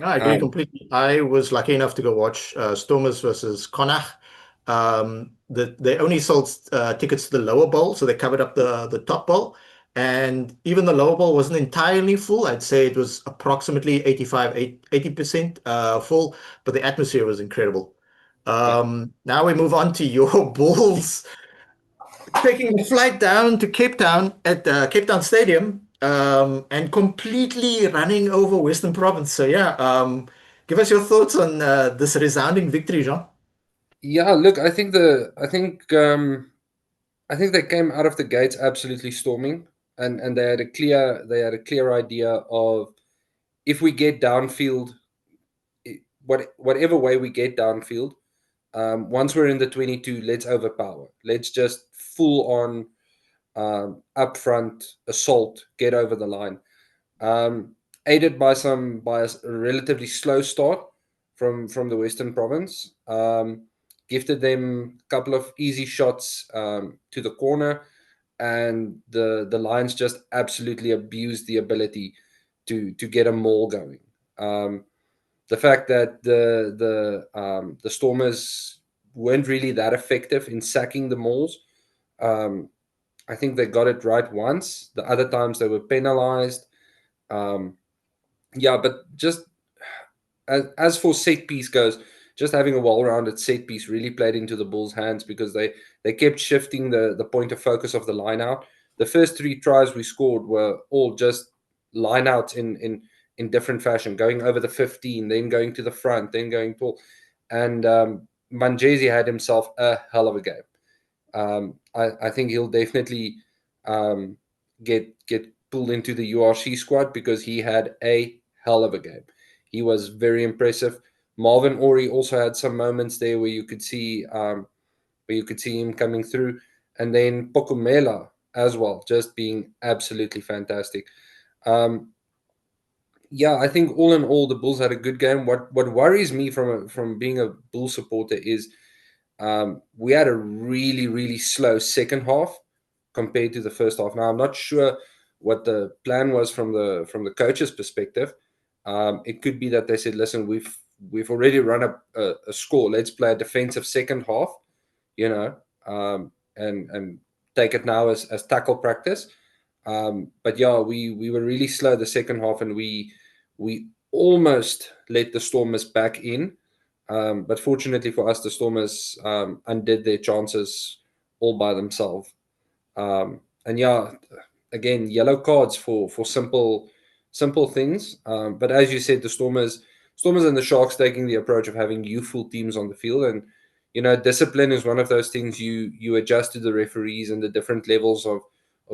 I agree completely. I was lucky enough to go watch Stormers versus Connacht. They only sold tickets to the lower bowl, so they covered up the top bowl. And even the lower bowl wasn't entirely full. I'd say it was approximately 80% full, but the atmosphere was incredible. Now we move on to your Bulls taking a flight down to Cape Town at Cape Town Stadium and completely running over Western Province. So yeah, give us your thoughts on this resounding victory, Jean. Yeah, look, I think they came out of the gates absolutely storming, and they had a clear idea of if we get downfield, whatever way we get downfield, once we're in the 22, let's overpower. Let's just full on upfront assault, get over the line. Aided by a relatively slow start from the Western Province. Gifted them a couple of easy shots to the corner, and the Lions just absolutely abused the ability to get a maul going. The fact that the Stormers weren't really that effective in sacking the mauls. I think they got it right once. The other times they were penalized. But just as for set piece goes, just having a well-rounded set piece really played into the Bulls' hands, because they kept shifting the point of focus of the line out. The first 3 tries we scored were all just line outs in different fashion, going over the 15, then going to the front, then going tall. And Manjesi had himself a hell of a game. I think he'll definitely get pulled into the URC squad, because he had a hell of a game. He was very impressive. Marvin Ori also had some moments there where you could see him coming through, and then Pokumela as well, just being absolutely fantastic. I think all in all, the Bulls had a good game. What worries me from being a Bull supporter is we had a really, really slow second half compared to the first half. Now, I'm not sure what the plan was from the coach's perspective. It could be that they said, listen, we've already run up a score. Let's play a defensive second half, and take it now as tackle practice. We were really slow the second half, and we almost let the Stormers back in. But fortunately for us, the Stormers undid their chances all by themselves. Again, yellow cards for simple things. But as you said, the Stormers and the Sharks taking the approach of having youthful teams on the field, and discipline is one of those things you adjust to the referees and the different levels of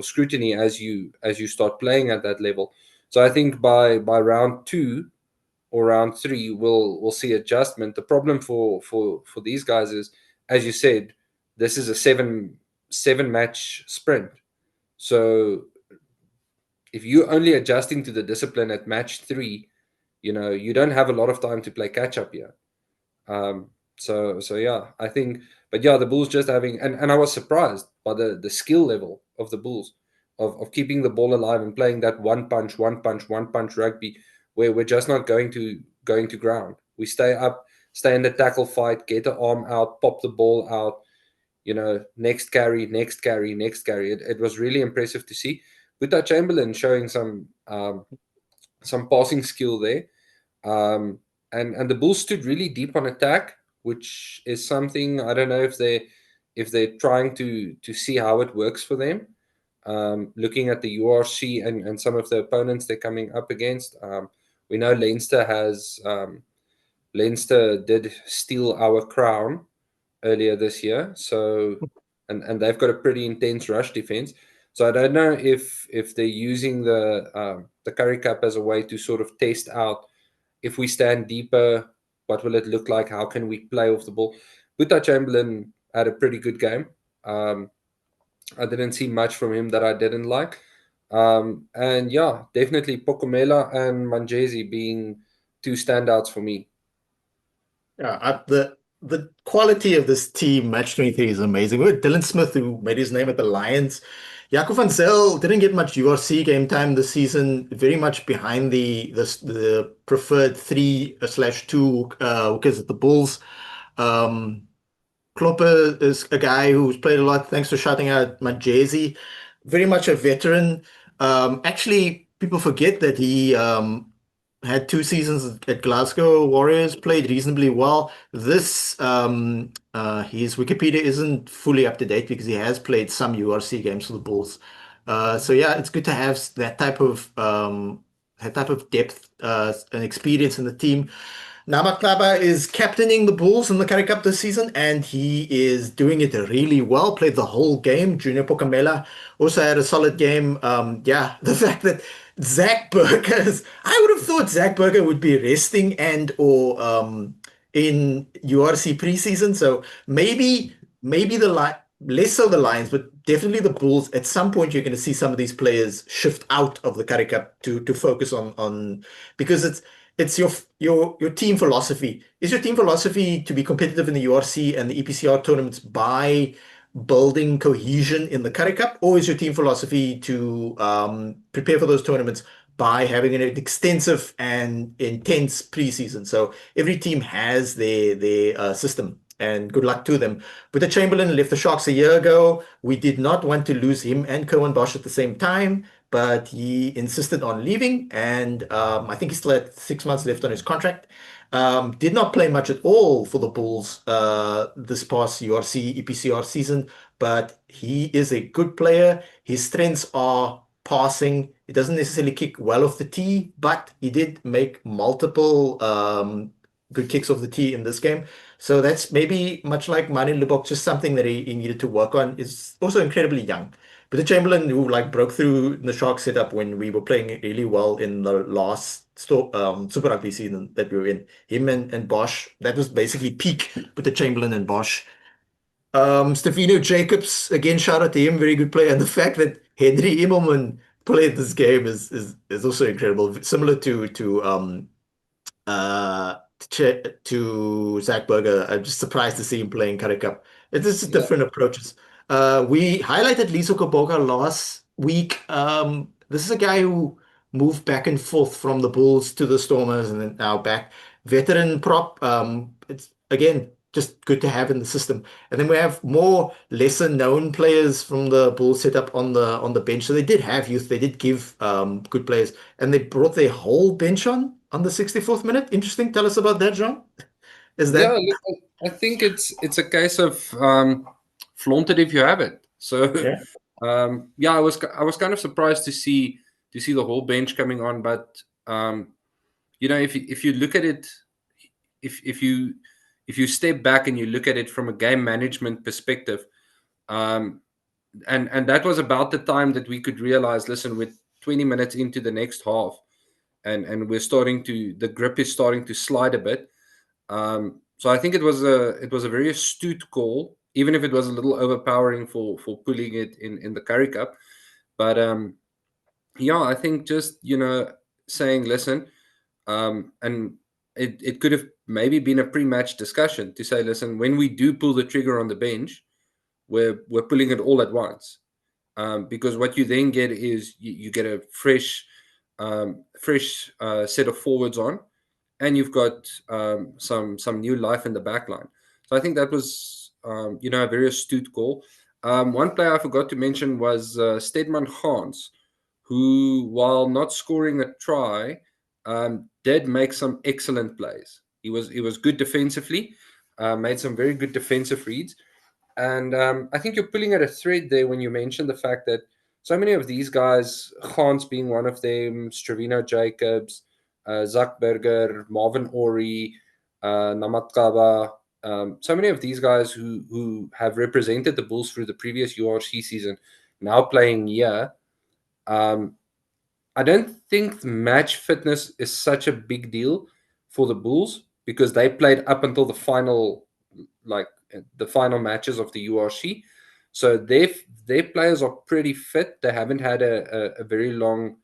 scrutiny as you start playing at that level. So I think by round 2 or round 3, we'll see adjustment. The problem for these guys is, as you said, this is a seven match sprint. So if you're only adjusting to the discipline at match 3, you don't have a lot of time to play catch up here. I think, the Bulls just having, and I was surprised by the skill level of the Bulls of keeping the ball alive and playing that one punch rugby, where we're just not going to ground. We stay up, stay in the tackle fight, get the arm out, pop the ball out, next carry. It was really impressive to see. Boeta Chamberlain showing some passing skill there. And the Bulls stood really deep on attack, which is something I don't know if they're trying to see how it works for them. Looking at the URC and some of the opponents they're coming up against, we know Leinster did steal our crown earlier this year, so and they've got a pretty intense rush defense. So I don't know if they're using the Currie Cup as a way to sort of test out, if we stand deeper, what will it look like? How can we play off the ball? Boeta Chamberlain had a pretty good game. I didn't see much from him that I didn't like. Definitely Pokumela and Manjesi being 2 standouts for me. Yeah, the quality of this team, match 23, is amazing. We had Dylan Smith, who made his name at the Lions. Jaco van Zyl didn't get much URC game time this season, very much behind the preferred 3/2 hookers at the Bulls. Klopper is a guy who's played a lot. Thanks for shouting out Manjesi. Very much a veteran. Actually, people forget that he had 2 seasons at Glasgow Warriors, played reasonably well. This his Wikipedia isn't fully up to date because he has played some URC games for the Bulls. It's good to have that type of depth and experience in the team. Namaklaba is captaining the Bulls in the Currie Cup this season, and he is doing it really well. Played the whole game. Junior Pokumela also had a solid game. The fact that Zach Burgers, I would have thought Zach Burger would be resting or in URC preseason. So maybe less so the Lions, but definitely the Bulls. At some point, you're going to see some of these players shift out of the Currie Cup to focus on because it's your team philosophy. Is your team philosophy to be competitive in the URC and the EPCR tournaments by building cohesion in the Currie Cup, or is your team philosophy to prepare for those tournaments by having an extensive and intense preseason. So every team has their system, and good luck to them. But the Chamberlain left the Sharks a year ago. We did not want to lose him and Cohen Bosch at the same time, but he insisted on leaving, and I think he still had 6 months left on his contract. Did not play much at all for the Bulls this past URC EPCR season, but he is a good player. His strengths are passing. He doesn't necessarily kick well off the tee, but he did make multiple good kicks off the tee in this game. So that's maybe much like Martin Lubbock, just something that he needed to work on. Is also incredibly young. But the Chamberlain, who like broke through the Shark setup when we were playing really well in the last Super Rugby season that we were in, him and Bosch, that was basically peak with the Chamberlain and Bosch. Stefano Jacobs, again, shout out to him, very good player. And the fact that Henry Immelman played this game is also incredible. Similar uh to Zach Berger. I'm just surprised to see him playing Currie Cup. It's just different approaches. We highlighted Liso Koboka last week. This is a guy who moved back and forth from the Bulls to the Stormers and then now back. Veteran prop. It's again just good to have in the system. And then we have more lesser known players from the Bulls set up on the bench. So they did have youth. They did give good players, and they brought their whole bench on the 64th minute. Interesting. Tell us about that, John. Is that look, I think it's a case of flaunt it if you have it. So yeah? I was kind of surprised to see the whole bench coming on, but if you look at it, if you step back and you look at it from a game management perspective, and that was about the time that we could realize, listen, we're 20 minutes into the next half, and the grip is starting to slide a bit. So I think it was a very astute call, even if it was a little overpowering for pulling it in the Currie Cup. But I think just saying, listen, and it could have maybe been a pre-match discussion to say, listen, when we do pull the trigger on the bench, we're pulling it all at once, because what you then get is you get a fresh set of forwards on, and you've got some new life in the back line. So I think that was a very astute call. One player I forgot to mention was Stedman Hans, who, while not scoring a try, did make some excellent plays. He was good defensively, made some very good defensive reads. And I think you're pulling at a thread there when you mention the fact that so many of these guys, Hans being one of them, Stravino Jacobs, Zach Berger, Marvin Ori, Namatkaba, so many of these guys who have represented the Bulls through the previous URC season, now playing here. I don't think match fitness is such a big deal for the Bulls because they played up until the final matches of the URC. So their players are pretty fit. They haven't had a very long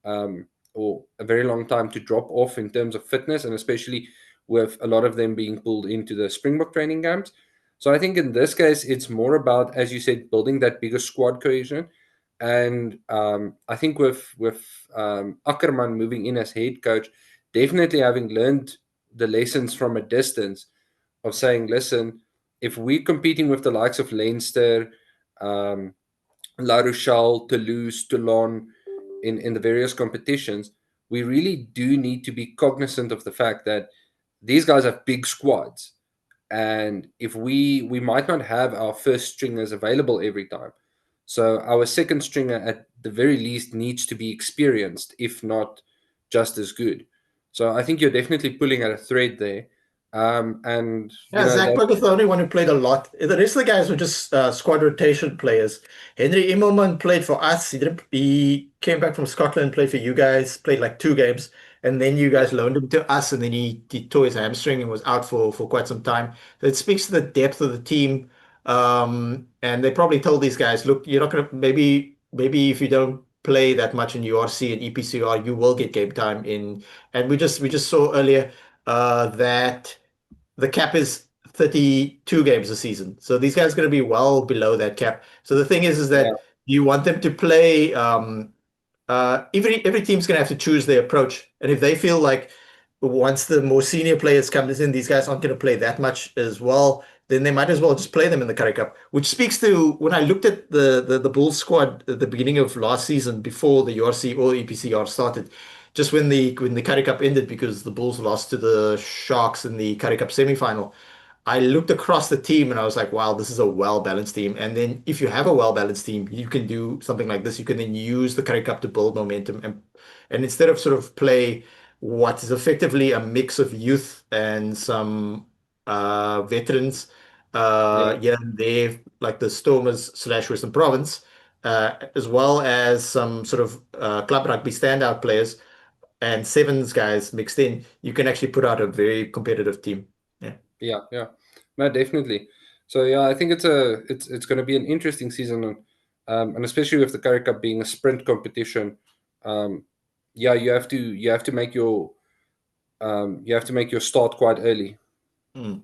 or a very long time to drop off in terms of fitness, and especially with a lot of them being pulled into the Springbok training camps. So I think in this case, it's more about, as you said, building that bigger squad cohesion. And I think with Ackerman moving in as head coach, definitely having learned the lessons from a distance of saying, listen, if we're competing with the likes of Leinster, La Rochelle, Toulouse, Toulon in the various competitions, we really do need to be cognizant of the fact that these guys have big squads. And if we might not have our first stringers available every time. So our second stringer at the very least needs to be experienced, if not just as good. So I think you're definitely pulling at a thread there. And Zach Berger's the only one who played a lot. The rest of the guys were just squad rotation players. Henry Immelman played for us. He came back from Scotland, played for you guys, played like 2 games, and then you guys loaned him to us, and then he tore his hamstring and was out for quite some time. So it speaks to the depth of the team. And they probably told these guys, look, you're not gonna maybe if you don't play that much in URC and EPCR, you will get game time in. And we just saw earlier that the cap is 32 games a season. So these guys are going to be well below that cap. So the thing is that you want them to play every team's going to have to choose their approach. And if they feel like once the more senior players come in, these guys aren't going to play that much as well, then they might as well just play them in the Currie Cup, which speaks to when I looked at the Bulls squad at the beginning of last season before the URC or EPCR started, just when the Currie Cup ended because the Bulls lost to the Sharks in the Currie Cup semi-final. I looked across the team and I was like, wow, this is a well-balanced team. And then if you have a well-balanced team, you can do something like this. You can then use the Currie Cup to build momentum and instead of sort of play what is effectively a mix of youth and some veterans Yeah, here and there, like the Stormers slash Western Province, as well as some sort of club rugby standout players and sevens guys mixed in, you can actually put out a very competitive team. Yeah. yeah. No, definitely. So yeah, I think it's going to be an interesting season, and especially with the Currie Cup being a sprint competition, yeah, you have to make your start quite early. Mm.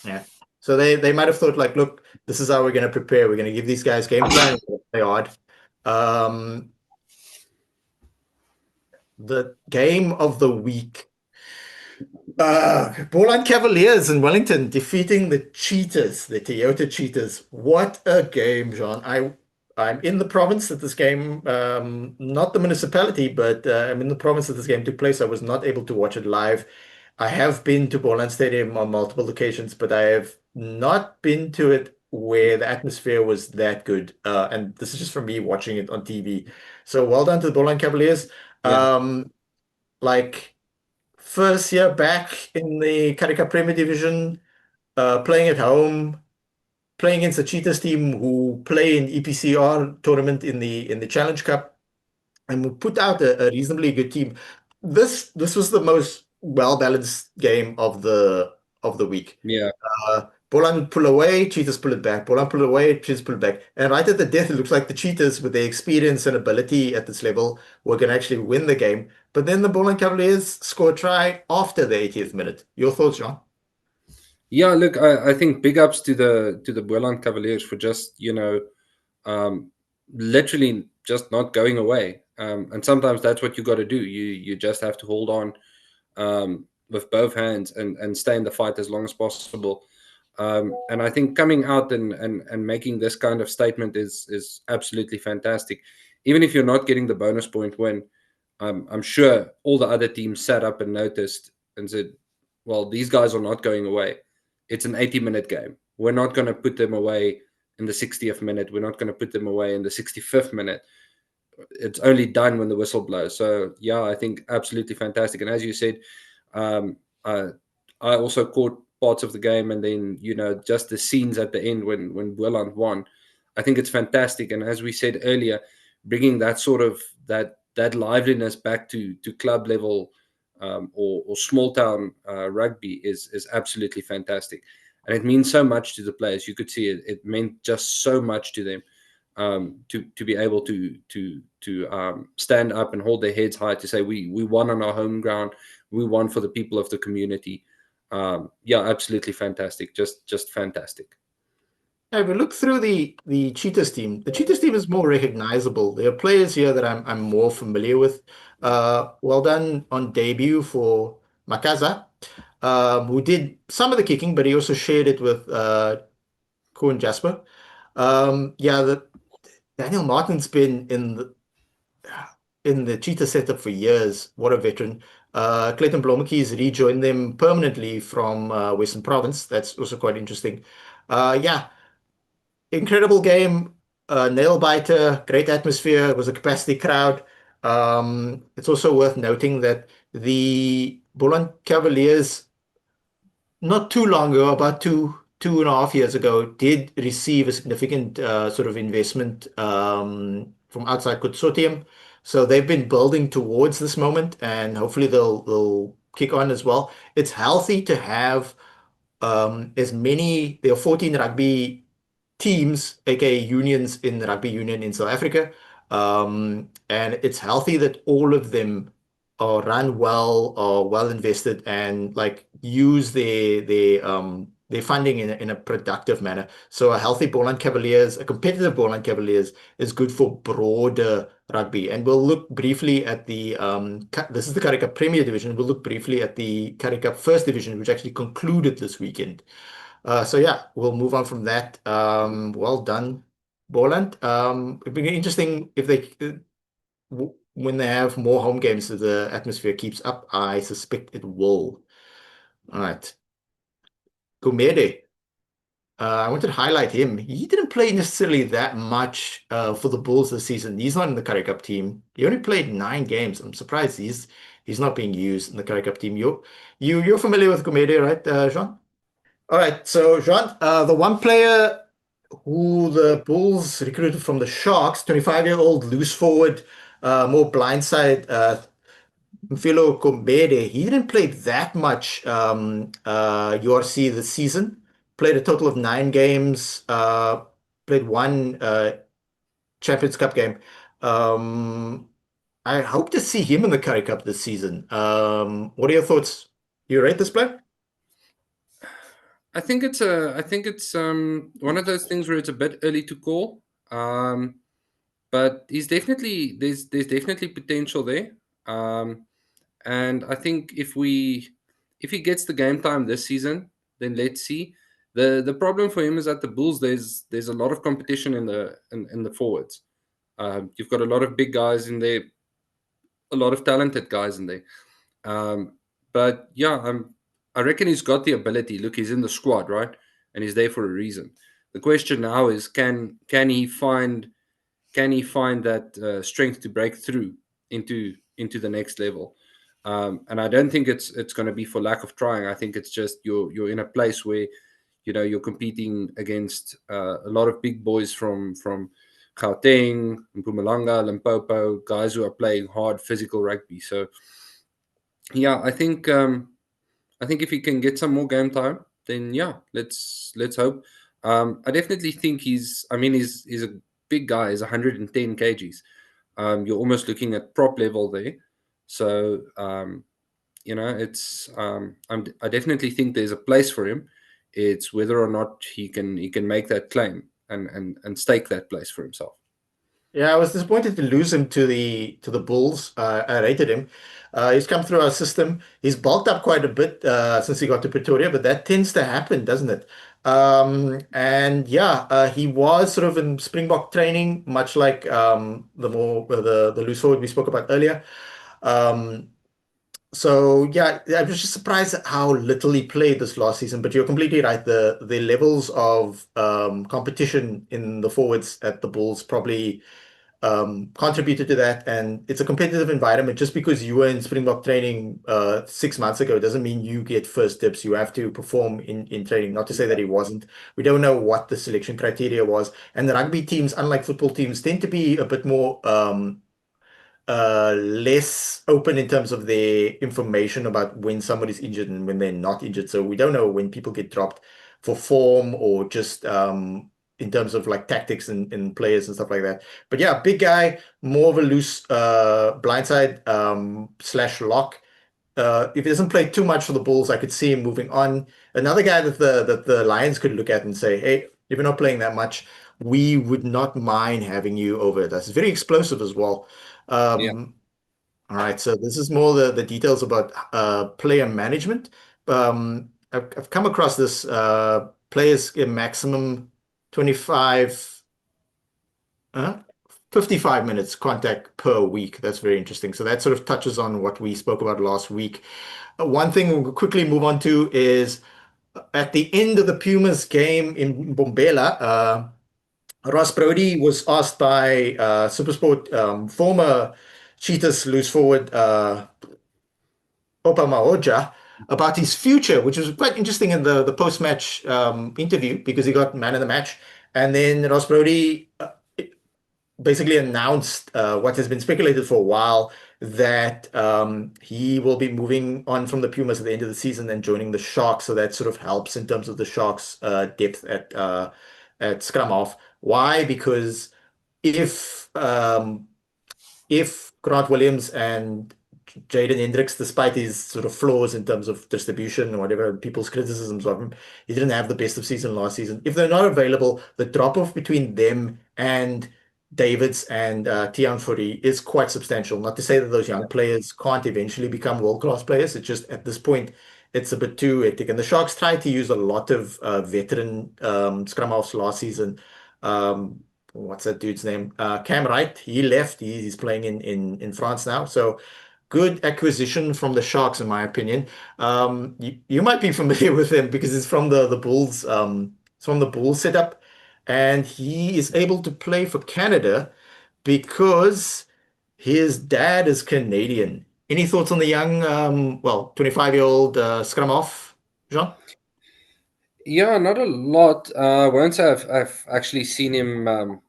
Yeah. So they might have thought like, look, this is how we're going to prepare. We're going to give these guys game plan. We're gonna play hard. The game of the week. Boland Cavaliers in Wellington defeating the Cheetahs, the Toyota Cheetahs. What a game, John. I'm in the province that this game, not the municipality, but I'm in the province that this game took place. I was not able to watch it live. I have been to Boland Stadium on multiple occasions, but I have not been to it where the atmosphere was that good. And this is just from me watching it on TV. So well done to the Boland Cavaliers. Yeah, Like first year back in the Currie Cup Premier Division, playing at home, playing against the Cheetahs team who play in EPCR tournament in the Challenge Cup, and we put out a reasonably good team. This was the most well balanced game of the week. yeah. Boland would pull away, Cheetahs pull it back. Boland pull away, Cheetahs pull it back. And right at the death, it looks like the Cheetahs, with their experience and ability at this level, were going to actually win the game. But then the Boland Cavaliers score a try after the 80th minute. Your thoughts, John? Yeah, look, I think big ups to the Boland Cavaliers for just literally just not going away. And sometimes that's what you got to do. You just have to hold on with both hands and stay in the fight as long as possible. And I think coming out and making this kind of statement is absolutely fantastic. Even if you're not getting the bonus point win, I'm sure all the other teams sat up and noticed and said, well, these guys are not going away. It's an 80-minute game. We're not going to put them away in the 60th minute. We're not going to put them away in the 65th minute. It's only done when the whistle blows. So, yeah, I think absolutely fantastic. And as you said, I also caught parts of the game, and then, just the scenes at the end when Boland won. I think it's fantastic. And as we said earlier, bringing that sort of that liveliness back to club level or small town rugby is absolutely fantastic, and it means so much to the players. You could see it meant just so much to them to be able to stand up and hold their heads high to say we won on our home ground, we won for the people of the community. Yeah, absolutely fantastic, just fantastic. If we look through the Cheetahs team, the Cheetahs team is more recognizable. There are players here that I'm more familiar with. Well done on debut for Makaza, who did some of the kicking, but he also shared it with Koen Jasper. Yeah, Daniel Martin's been in the Cheetah setup for years. What a veteran. Clayton Blommetjies rejoined them permanently from Western Province. That's also quite interesting. Yeah, incredible game, nail biter, great atmosphere. It was a capacity crowd. It's also worth noting that the Boland Cavaliers, not too long ago, about two and a half years ago, did receive a significant sort of investment from outside consortium. So they've been building towards this moment, and hopefully they'll kick on as well. It's healthy to have as many. There are 14 rugby teams, aka unions in the rugby union in South Africa. And it's healthy that all of them are run well, are well invested, and like use their their funding in a productive manner. So a healthy Boland Cavaliers, a competitive Boland Cavaliers is good for broader rugby. And we'll look briefly at the this is the Currie Cup Premier Division. We'll look briefly at the Currie Cup First Division, which actually concluded this weekend. So yeah, we'll move on from that. Well done, Boland. It'd be interesting if when they have more home games, so the atmosphere keeps up. I suspect it will. All right. Gumede. I wanted to highlight him. He didn't play necessarily that much for the Bulls this season. He's not in the Currie Cup team. He only played 9 games. I'm surprised he's not being used in the Currie Cup team. You're familiar with Gumede, right, Jean? All right. So Jean, the one player who the Bulls recruited from the Sharks, 25-year-old loose forward, more blindside, Mfilo Kombede, he didn't play that much URC this season. Played a total of 9 games, played one Champions Cup game. I hope to see him in the Currie Cup this season. What are your thoughts? You rate this player? I think it's one of those things where it's a bit early to call. But there's definitely potential there. And I think if he gets the game time this season, then let's see. The problem for him is at the Bulls there's a lot of competition in the forwards. You've got a lot of big guys in there, a lot of talented guys in there. But yeah, I reckon he's got the ability. Look, he's in the squad, right? And he's there for a reason. The question now is, can he find that strength to break through into the next level? And I don't think it's going to be for lack of trying. I think it's just you're in a place where you're competing against a lot of big boys from Gauteng, Mpumalanga, Limpopo, guys who are playing hard physical rugby. So yeah, I think if he can get some more game time, then yeah, let's hope. I definitely think he's a big guy. He's 110 kgs. You're almost looking at prop level there. So it's I definitely think there's a place for him. It's whether or not he can make that claim and stake that place for himself. Yeah, I was disappointed to lose him to the Bulls. I rated him. He's come through our system. He's bulked up quite a bit since he got to Pretoria, but that tends to happen, doesn't it? And yeah, he was sort of in Springbok training, much like the loose forward we spoke about earlier. Um, so yeah, I was just surprised at how little he played this last season. But you're completely right. The levels of competition in the forwards at the Bulls probably contributed to that. And it's a competitive environment. Just because you were in Springbok training 6 months ago doesn't mean you get first dips. You have to perform in training. Not to say that he wasn't. We don't know what the selection criteria was. And the rugby teams, unlike football teams, tend to be a bit more less open in terms of their information about when somebody's injured and when they're not injured. So we don't know when people get dropped for form or just in terms of like tactics and players and stuff like that. But yeah, big guy, more of a loose blindside slash lock. If he doesn't play too much for the Bulls, I could see him moving on. Another guy that the Lions could look at and say, hey, if you're not playing that much, we would not mind having you over. That's very explosive as well. Yeah. All right, so this is more the details about player management. I've come across this players a maximum 25, 55 minutes contact per week. That's very interesting. So that sort of touches on what we spoke about last week. One thing we'll quickly move on to is at the end of the Pumas game in Bombela, Ross Brody was asked by SuperSport former Cheetahs loose forward Opa Maoja about his future, which was quite interesting in the post-match interview because he got man of the match. And then Ross Brody basically announced what has been speculated for a while, that he will be moving on from the Pumas at the end of the season and joining the Sharks. So that sort of helps in terms of the Sharks' depth at scrum half. Why? Because if Grant Williams and Jaden Hendricks, despite his sort of flaws in terms of distribution or whatever, people's criticisms of him, he didn't have the best of season last season. If they're not available, the drop-off between them and Davids and Tian Fourie is quite substantial. Not to say that those young players can't eventually become world-class players. It's just at this point, it's a bit too hectic. And the Sharks tried to use a lot of veteran scrum halves last season. What's that dude's name? Cam Wright. He left. He's playing in France now. So good acquisition from the Sharks, in my opinion. You might be familiar with him because it's from the Bulls. It's from the Bulls setup, and he is able to play for Canada because his dad is Canadian. Any thoughts on the young, 25-year-old scrum half, Jean? Yeah, not a lot. Once I've actually seen him.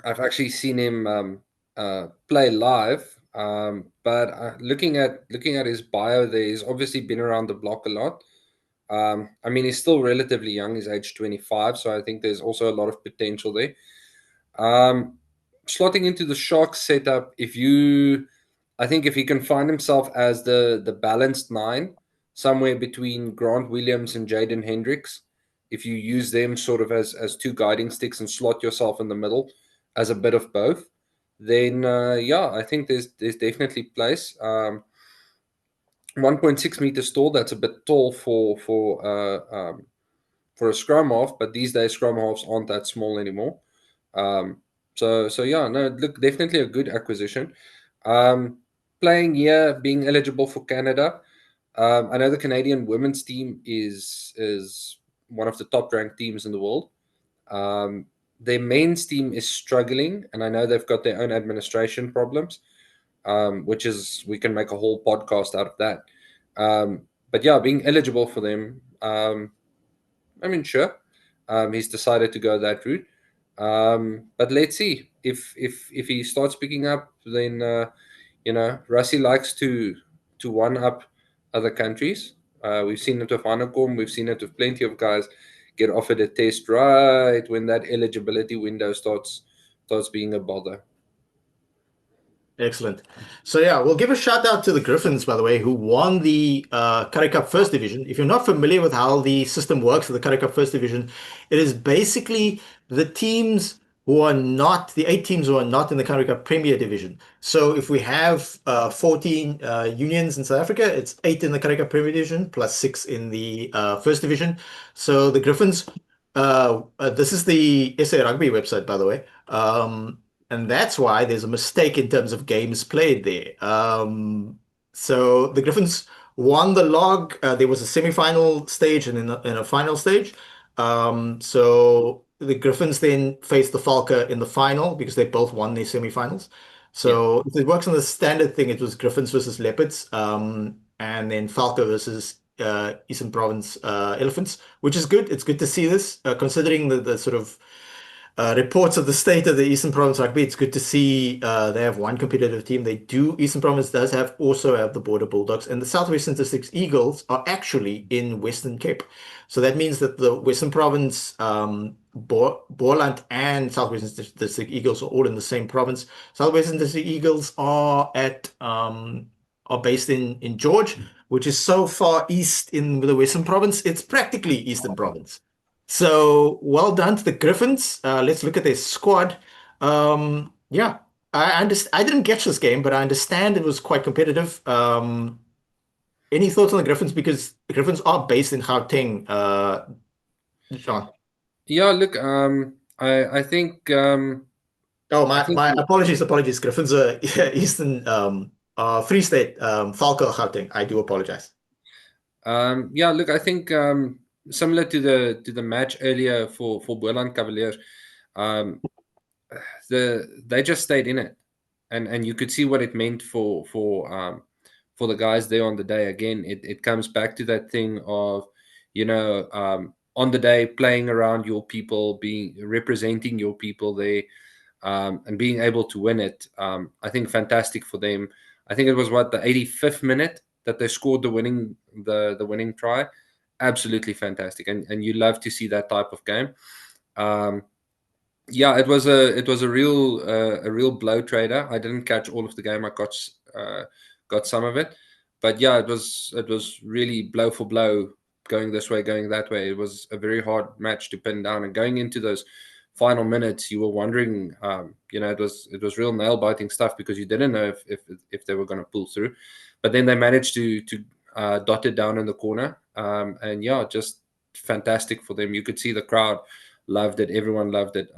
I've actually seen him play live. But looking at his bio, there, he's obviously been around the block a lot. I mean, he's still relatively young. He's age 25, so I think there's also a lot of potential there. Slotting into the Sharks setup, I think if he can find himself as the balanced nine, somewhere between Grant Williams and Jaden Hendricks, if you use them sort of as two guiding sticks and slot yourself in the middle as a bit of both, then I think there's definitely place. 1.6 meters tall, that's a bit tall for a scrum half, but these days scrum halves aren't that small anymore. So yeah, no, look, definitely a good acquisition. Playing here, being eligible for Canada. I know the Canadian women's team is one of the top ranked teams in the world. Their men's team is struggling, and I know they've got their own administration problems, which is, we can make a whole podcast out of that. But yeah, being eligible for them, I mean, sure, he's decided to go that route. But let's see if he starts picking up, then Rassie likes to one up other countries. We've seen it with Hanekom, we've seen it with plenty of guys get offered a test right when that eligibility window starts being a bother. Excellent. So yeah, we'll give a shout out to the Griffins, by the way, who won the Currie Cup First Division. If you're not familiar with how the system works for the Currie Cup First Division, it is basically the teams who are not, the 8 teams who are not in the Currie Cup Premier Division. So if we have 14 unions in South Africa, it's 8 in the Currie Cup Premier Division plus 6 in the First Division. So the Griffins, this is the SA Rugby website, by the way. And that's why there's a mistake in terms of games played there. So the Griffins won the log. There was a semi-final stage and a final stage. So the Griffins then faced the Falca in the final because they both won their semi-finals. So if it works on the standard thing, it was Griffins versus Leopards, and then Falca versus Eastern Province Elephants, which is good. It's good to see this, considering the sort of reports of the state of the Eastern Province Rugby. It's good to see they have one competitive team. Eastern Province does also have the Border Bulldogs, and the Southwestern Districts Eagles are actually in Western Cape. So that means that the Western Province, Boland and Southwestern District Eagles are all in the same province. Southwestern District Eagles are based in George, which is so far east in the Western Province, it's practically Eastern Province. So well done to the Griffins. Let's look at their squad. Yeah, I didn't catch this game, but I understand it was quite competitive. Any thoughts on the Griffins? Because the Griffins are based in Gauteng, Sean. Yeah, look, I think. My apologies. Griffins are Eastern Free State, Falco, Gauteng. I do apologize. Yeah, look, I think similar to the match earlier for Boland Cavaliers, they just stayed in it, and you could see what it meant for the guys there on the day. Again, it comes back to that thing of on the day playing around your people, representing your people there, and being able to win it. I think fantastic for them. I think it was the 85th minute that they scored the winning try. Absolutely fantastic, and you love to see that type of game. Yeah, it was a real blow trader. I didn't catch all of the game. I got some of it. But yeah, it was really blow for blow, going this way, going that way. It was a very hard match to pin down, and going into those final minutes, you were wondering, it was real nail biting stuff, because you didn't know if they were going to pull through, but then they managed to dot it down in the corner, and yeah, just fantastic for them. You could see the crowd loved it, everyone loved it,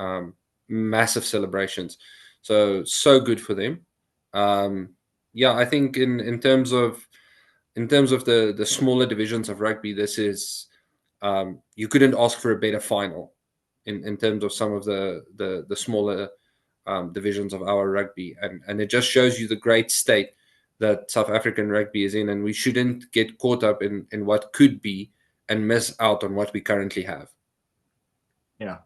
massive celebrations, so good for them. Yeah, I think in terms of the smaller divisions of rugby, this is you couldn't ask for a better final in terms of some of the smaller divisions of our rugby, and it just shows you the great state that South African rugby is in, and we shouldn't get caught up in what could be and miss out on what we currently have. Yeah.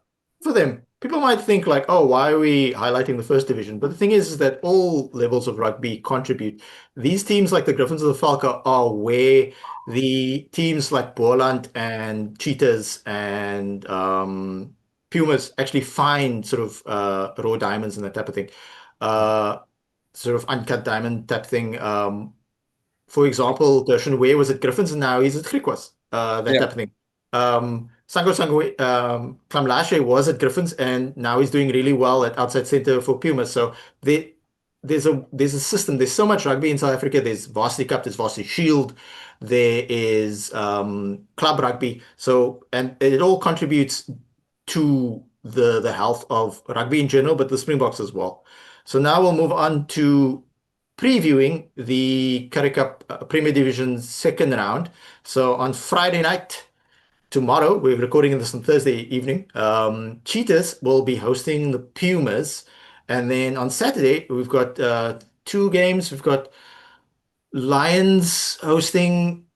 For them, people might think like, oh, why are we highlighting the first division? But the thing is that all levels of rugby contribute. These teams like the Griffins of the Falcon are where the teams like Boland and Cheetahs and Pumas actually find sort of raw diamonds and that type of thing. Sort of uncut diamond type thing. For example, Gershon Ware was at Griffins and now he's at Griquas. That type of thing. Sango Klamlashe was at Griffins and now he's doing really well at outside center for Pumas. So there's a system. There's so much rugby in South Africa. There's Varsity Cup, there's Varsity Shield, there is club rugby. So, and it all contributes to the health of rugby in general, but the Springboks as well. So now we'll move on to previewing the Currie Cup Premier Division second round. So on Friday night, tomorrow, we're recording this on Thursday evening, Cheetahs will be hosting the Pumas. And then on Saturday, we've got two games. We've got Lions hosting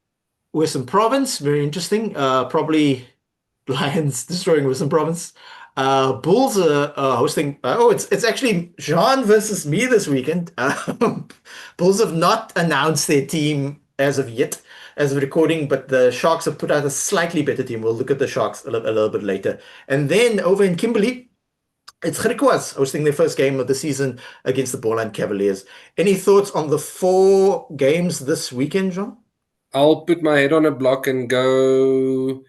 Western Province. Very interesting. Probably Lions destroying Western Province. Bulls are hosting. It's actually Jean versus me this weekend. Bulls have not announced their team as of yet, as of recording, but the Sharks have put out a slightly better team. We'll look at the Sharks a little bit later. And then over in Kimberley, it's Griquas hosting their first game of the season against the Boland Cavaliers. Any thoughts on the 4 games this weekend, Jean? I'll put my head on a block and go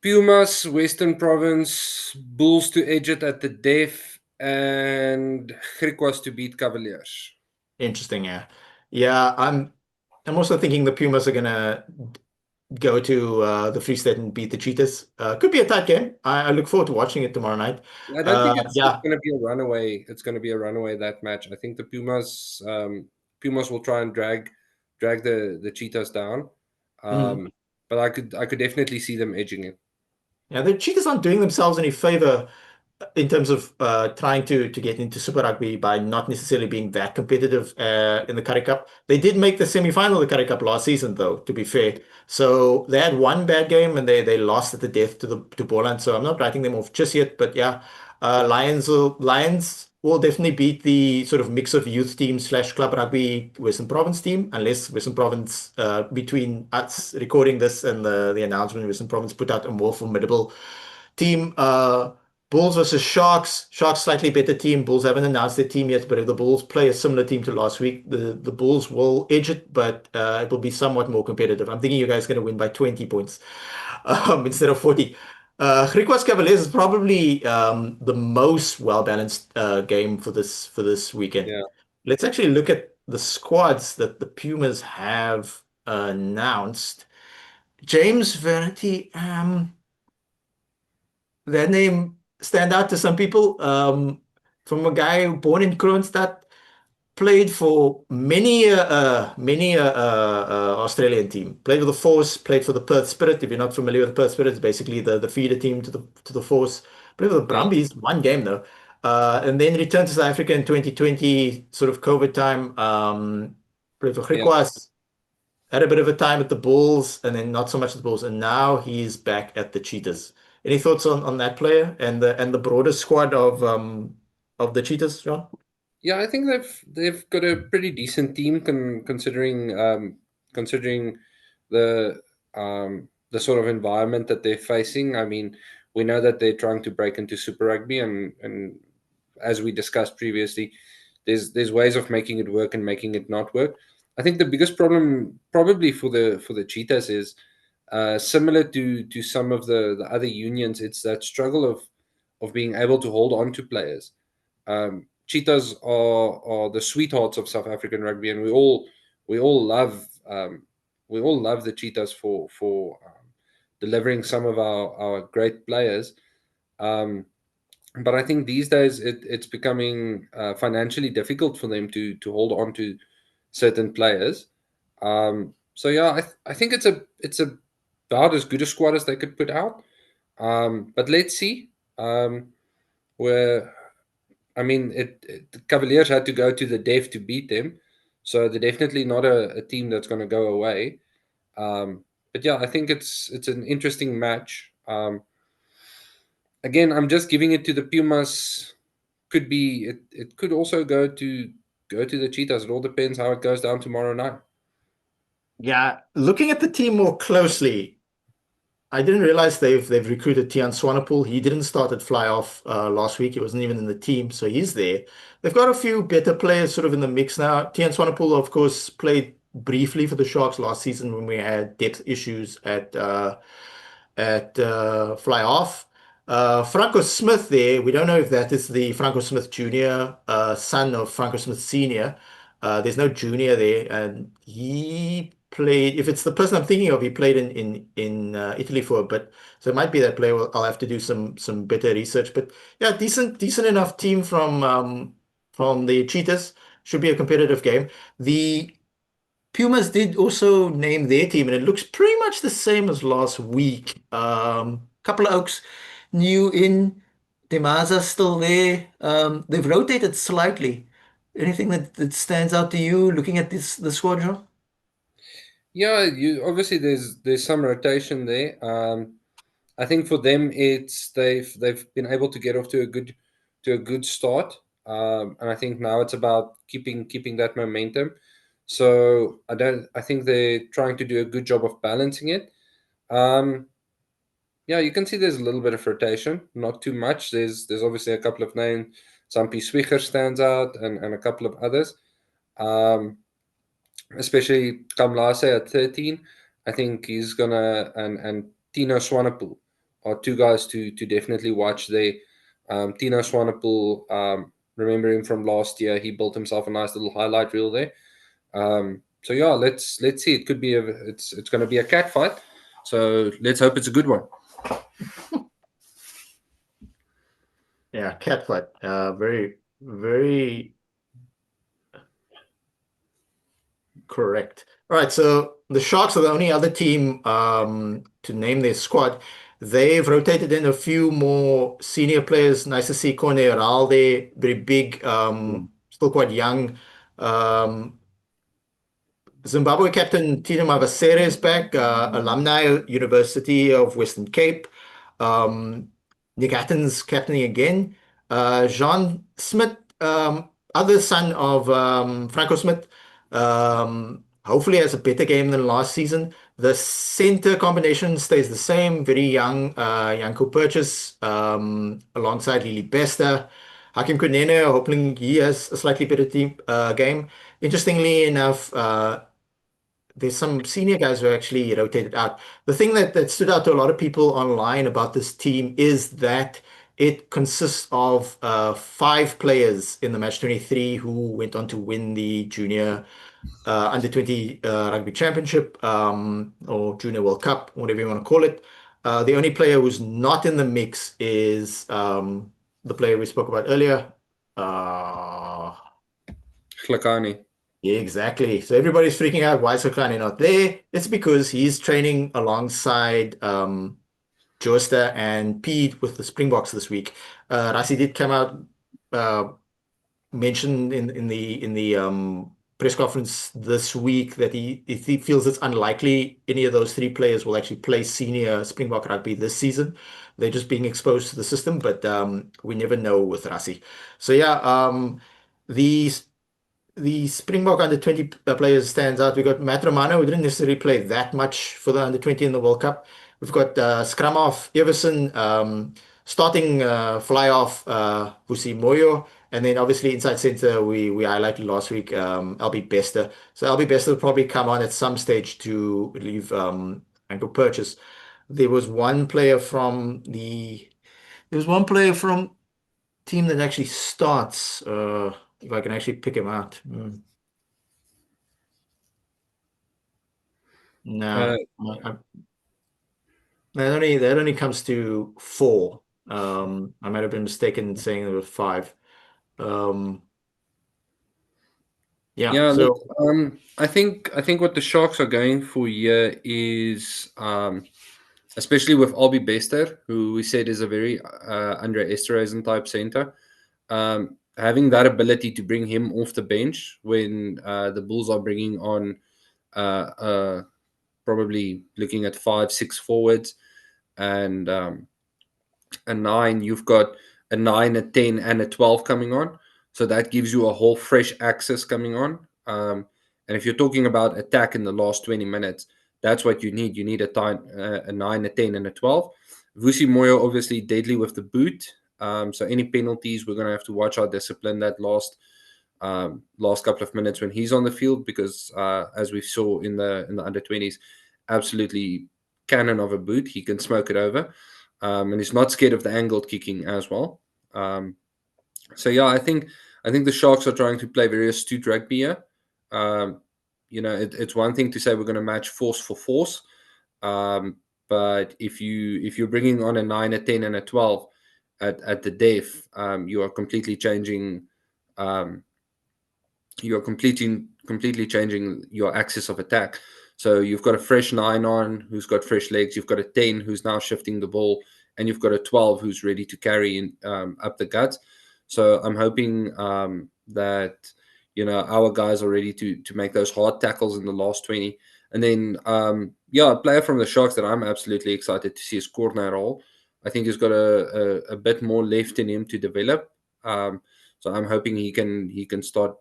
Pumas, Western Province, Bulls to edge it at the death, and Griquas to beat Cavaliers. Interesting, yeah. Yeah, I'm also thinking the Pumas are gonna go to the Free State and beat the Cheetahs. Could be a tight game. I look forward to watching it tomorrow night. I don't think it's going to be a runaway. It's going to be a runaway, that match. I think the Pumas will try and drag the Cheetahs down. But I could definitely see them edging it. Yeah, the Cheetahs aren't doing themselves any favor in terms of trying to get into Super Rugby by not necessarily being that competitive in the Currie Cup. They did make the semi-final of the Currie Cup last season, though, to be fair. So they had one bad game and they lost at the death to Boland. So I'm not writing them off just yet. But yeah, Lions will definitely beat the sort of mix of youth team / club rugby Western Province team, unless Western Province, between us recording this and the announcement, Western Province put out a more formidable team. Bulls versus Sharks. Sharks slightly better team. Bulls haven't announced their team yet, but if the Bulls play a similar team to last week, the Bulls will edge it, but it will be somewhat more competitive. I'm thinking you guys are going to win by 20 points instead of 40. Griquas Cavaliers is probably the most well-balanced game for this weekend. Yeah. Let's actually look at the squads that the Pumas have announced. James Verity, that name stand out to some people, from a guy born in Kroonstad, played for many Australian team. Played for the Force, played for the Perth Spirit. If you're not familiar with the Perth Spirit, it's basically the feeder team to the Force. Played for the Brumbies, one game though, and then returned to South Africa in 2020, sort of COVID time. Played for Griquas, had a bit of a time at the Bulls, and then not so much at the Bulls, and now he's back at the Cheetahs. Any thoughts on that player and the broader squad of the Cheetahs, John? Yeah, I think they've got a pretty decent team considering the sort of environment that they're facing. I mean, we know that they're trying to break into Super Rugby, and as we discussed previously, there's ways of making it work and making it not work. I think the biggest problem probably for the Cheetahs is similar to some of the other unions. It's that struggle of being able to hold on to players. Cheetahs are the sweethearts of South African rugby, and we all love the Cheetahs for delivering some of our great players. But I think these days it's becoming financially difficult for them to hold on to certain players. So yeah, I think it's about as good a squad as they could put out. But let's see. Where I mean, the Cavaliers had to go to the Def to beat them, so they're definitely not a team that's going to go away. But yeah, I think it's an interesting match. Again, I'm just giving it to the Pumas. Could be it could also go to the Cheetahs. It all depends how it goes down tomorrow night. Yeah, looking at the team more closely, I didn't realize they've recruited Tiaan Swanepoel. He didn't start at fly off last week. He wasn't even in the team, so he's there. They've got a few better players sort of in the mix now. Tiaan Swanepoel, of course, played briefly for the Sharks last season when we had depth issues at fly off. Franco Smith there, we don't know if that is the Franco Smith Jr., son of Franco Smith Sr. There's no junior there, and he played. If it's the person I'm thinking of, he played in Italy for a bit, so it might be that player. I'll have to do some better research, but yeah, decent enough team from the Cheetahs. Should be a competitive game. The Pumas did also name their team, and it looks pretty much the same as last week. Couple of Oaks new in. Demaza still there. They've rotated slightly. Anything that stands out to you looking at the squad, John? Yeah, you obviously there's some rotation there. I think for them it's they've been able to get off to a good start, and I think now it's about keeping that momentum. So I think they're trying to do a good job of balancing it. Um, yeah, you can see there's a little bit of rotation, not too much. There's obviously a couple of names. Zampi Swicher stands out, and a couple of others. Um, Especially Kamlase at 13. I think he's gonna and Tino Swanepoel are two guys to definitely watch there. Tino Swanepoel, remember him from last year. He built himself a nice little highlight reel there. So yeah, let's see. It could be it's going to be a cat fight. So let's hope it's a good one. Yeah, cat fight. Very, very correct. All right, so the Sharks are the only other team to name their squad. They've rotated in a few more senior players. Nice to see Corne Ral there, very big, still quite young. Zimbabwe captain Tino Mavasere is back, alumni University of Western Cape. Nick Attons captaining again. Jean Smith, other son of Franco Smith, hopefully has a better game than last season. The center combination stays the same, very young, Janko Purchase, alongside Lily Bester. Hakim Kunene, hoping he has a slightly better game. Interestingly enough, there's some senior guys who actually rotated out. The thing that stood out to a lot of people online about this team is that it consists of 5 players in the match 23 who went on to win the junior under 20 rugby championship or junior World Cup, whatever you want to call it. The only player who's not in the mix is the player we spoke about earlier. Hlakani. Yeah, exactly. So everybody's freaking out. Why is Soklani not there? It's because he's training alongside Joester and Pete with the Springboks this week. Rassie did come out, mentioned in the press conference this week that he feels it's unlikely any of those 3 players will actually play senior Springbok rugby this season. They're just being exposed to the system, but we never know with Rassie. So yeah, the Springbok under 20 players stands out. We got Matt Romano, who didn't necessarily play that much for the under 20 in the World Cup. We've got Scrum Everson, starting fly off Vusi Moyo, and then obviously inside center we highlighted last week LB Bester. So LB Bester will probably come on at some stage to relieve ankle purchase. There was one player from team that actually starts. If I can actually pick him out. Uh, No, that only comes to 4. I might have been mistaken in saying there were 5. Um, yeah. Yeah, So look, I think what the Sharks are going for here is, especially with Albie Bester, who we said is a very Andre Esterhuizen type center, having that ability to bring him off the bench when the Bulls are bringing on probably looking at 5, 6 forwards and a 9, you've got a 9, a 10, and a 12 coming on. So that gives you a whole fresh axis coming on. And if you're talking about attack in the last 20 minutes, that's what you need. You need a 9, a 10, and a 12. Vusi Moyo obviously deadly with the boot. So any penalties, we're going to have to watch our discipline that last couple of minutes when he's on the field, because as we saw in the under 20s, absolutely cannon of a boot. He can smoke it over. And he's not scared of the angled kicking as well. So yeah, I think the Sharks are trying to play very astute rugby here. It's one thing to say we're going to match force for force, but if you're bringing on a 9, a 10, and a 12 at the def, you are completely changing. You are completely changing your axis of attack. So you've got a fresh 9 on who's got fresh legs. You've got a 10 who's now shifting the ball, and you've got a 12 who's ready to carry up the guts. So I'm hoping that our guys are ready to make those hard tackles in the last 20. And then a player from the Sharks that I'm absolutely excited to see is Corner Roll. I think he's got a bit more left in him to develop. So I'm hoping he can start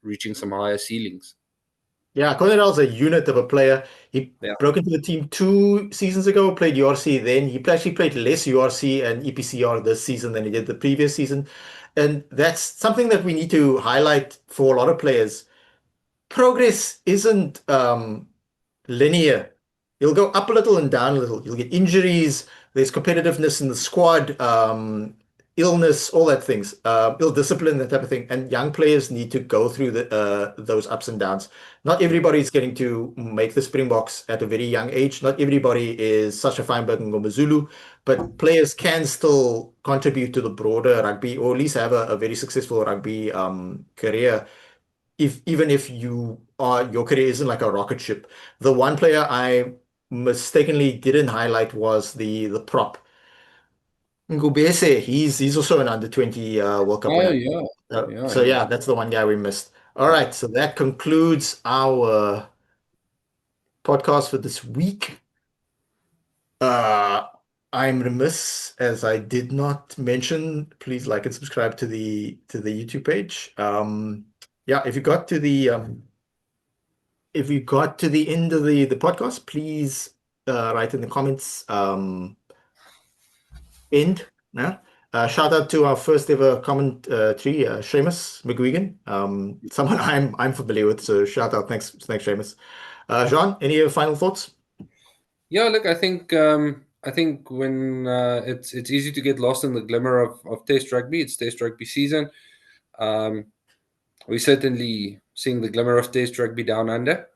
reaching some higher ceilings. yeah, Conrad's a unit of a player. He broke into the team 2 seasons ago, played URC then. He actually played less URC and EPCR this season than he did the previous season. And that's something that we need to highlight for a lot of players. Progress isn't linear. You'll go up a little and down a little. You'll get injuries. There's competitiveness in the squad, illness, all that things, ill discipline, that type of thing. And young players need to go through those ups and downs. Not everybody's getting to make the Springboks at a very young age. Not everybody is Sasha Feinberg and Ngomazulu, but players can still contribute to the broader rugby, or at least have a very successful rugby career. Even if your career isn't like a rocket ship. The one player I mistakenly didn't highlight was the prop. Ngubese, he's also an under 20 World Cup winner. Yeah. That's the one guy we missed. All right, so that concludes our podcast for this week. I'm remiss as I did not mention, please like and subscribe to the YouTube page. If you got to the end of the podcast, please write in the comments end. Shout out to our first ever commentary, Seamus McGuigan, someone I'm familiar with. So shout out, thanks Seamus. Jean, any final thoughts? Yeah, look, I think when it's easy to get lost in the glimmer of Test rugby. It's Test rugby season. We're certainly seeing the glimmer of Test rugby down under,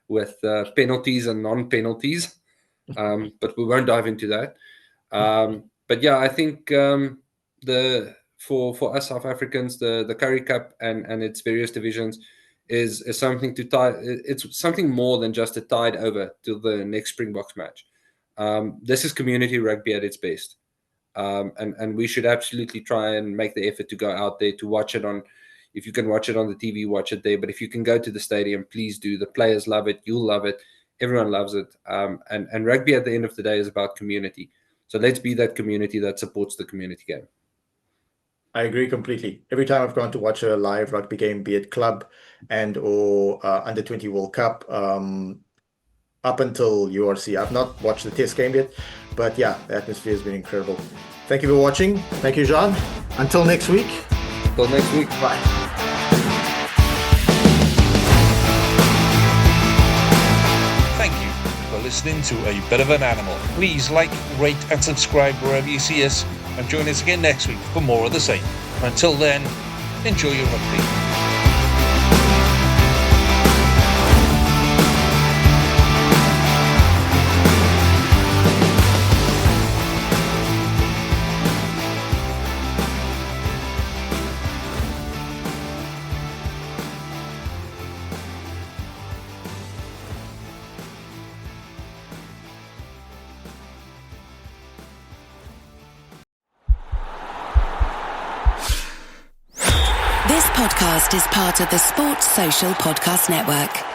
with penalties and non-penalties, but we won't dive into that. But yeah, I think for us South Africans, the Currie Cup and its various divisions is something to tie. It's something more than just a tide over to the next Springboks match. This is community rugby at its best, and we should absolutely try and make the effort to go out there to watch it on. If you can watch it on the TV, watch it there. But if you can go to the stadium, please do. The players love it. You'll love it. Everyone loves it. And rugby at the end of the day is about community. So let's be that community that supports the community game. I agree completely. Every time I've gone to watch a live rugby game, be it club and or under 20 World Cup, up until URC, I've not watched the test game yet, but yeah, the atmosphere has been incredible. Thank you for watching. Thank you, Jean. Until next week. Till next week. Bye. Thank you for listening to A Bit of an Animal. Please like, rate and subscribe wherever you see us, and join us again next week for more of the same. Until then, enjoy your rugby. This podcast is part of the Sports Social Podcast Network.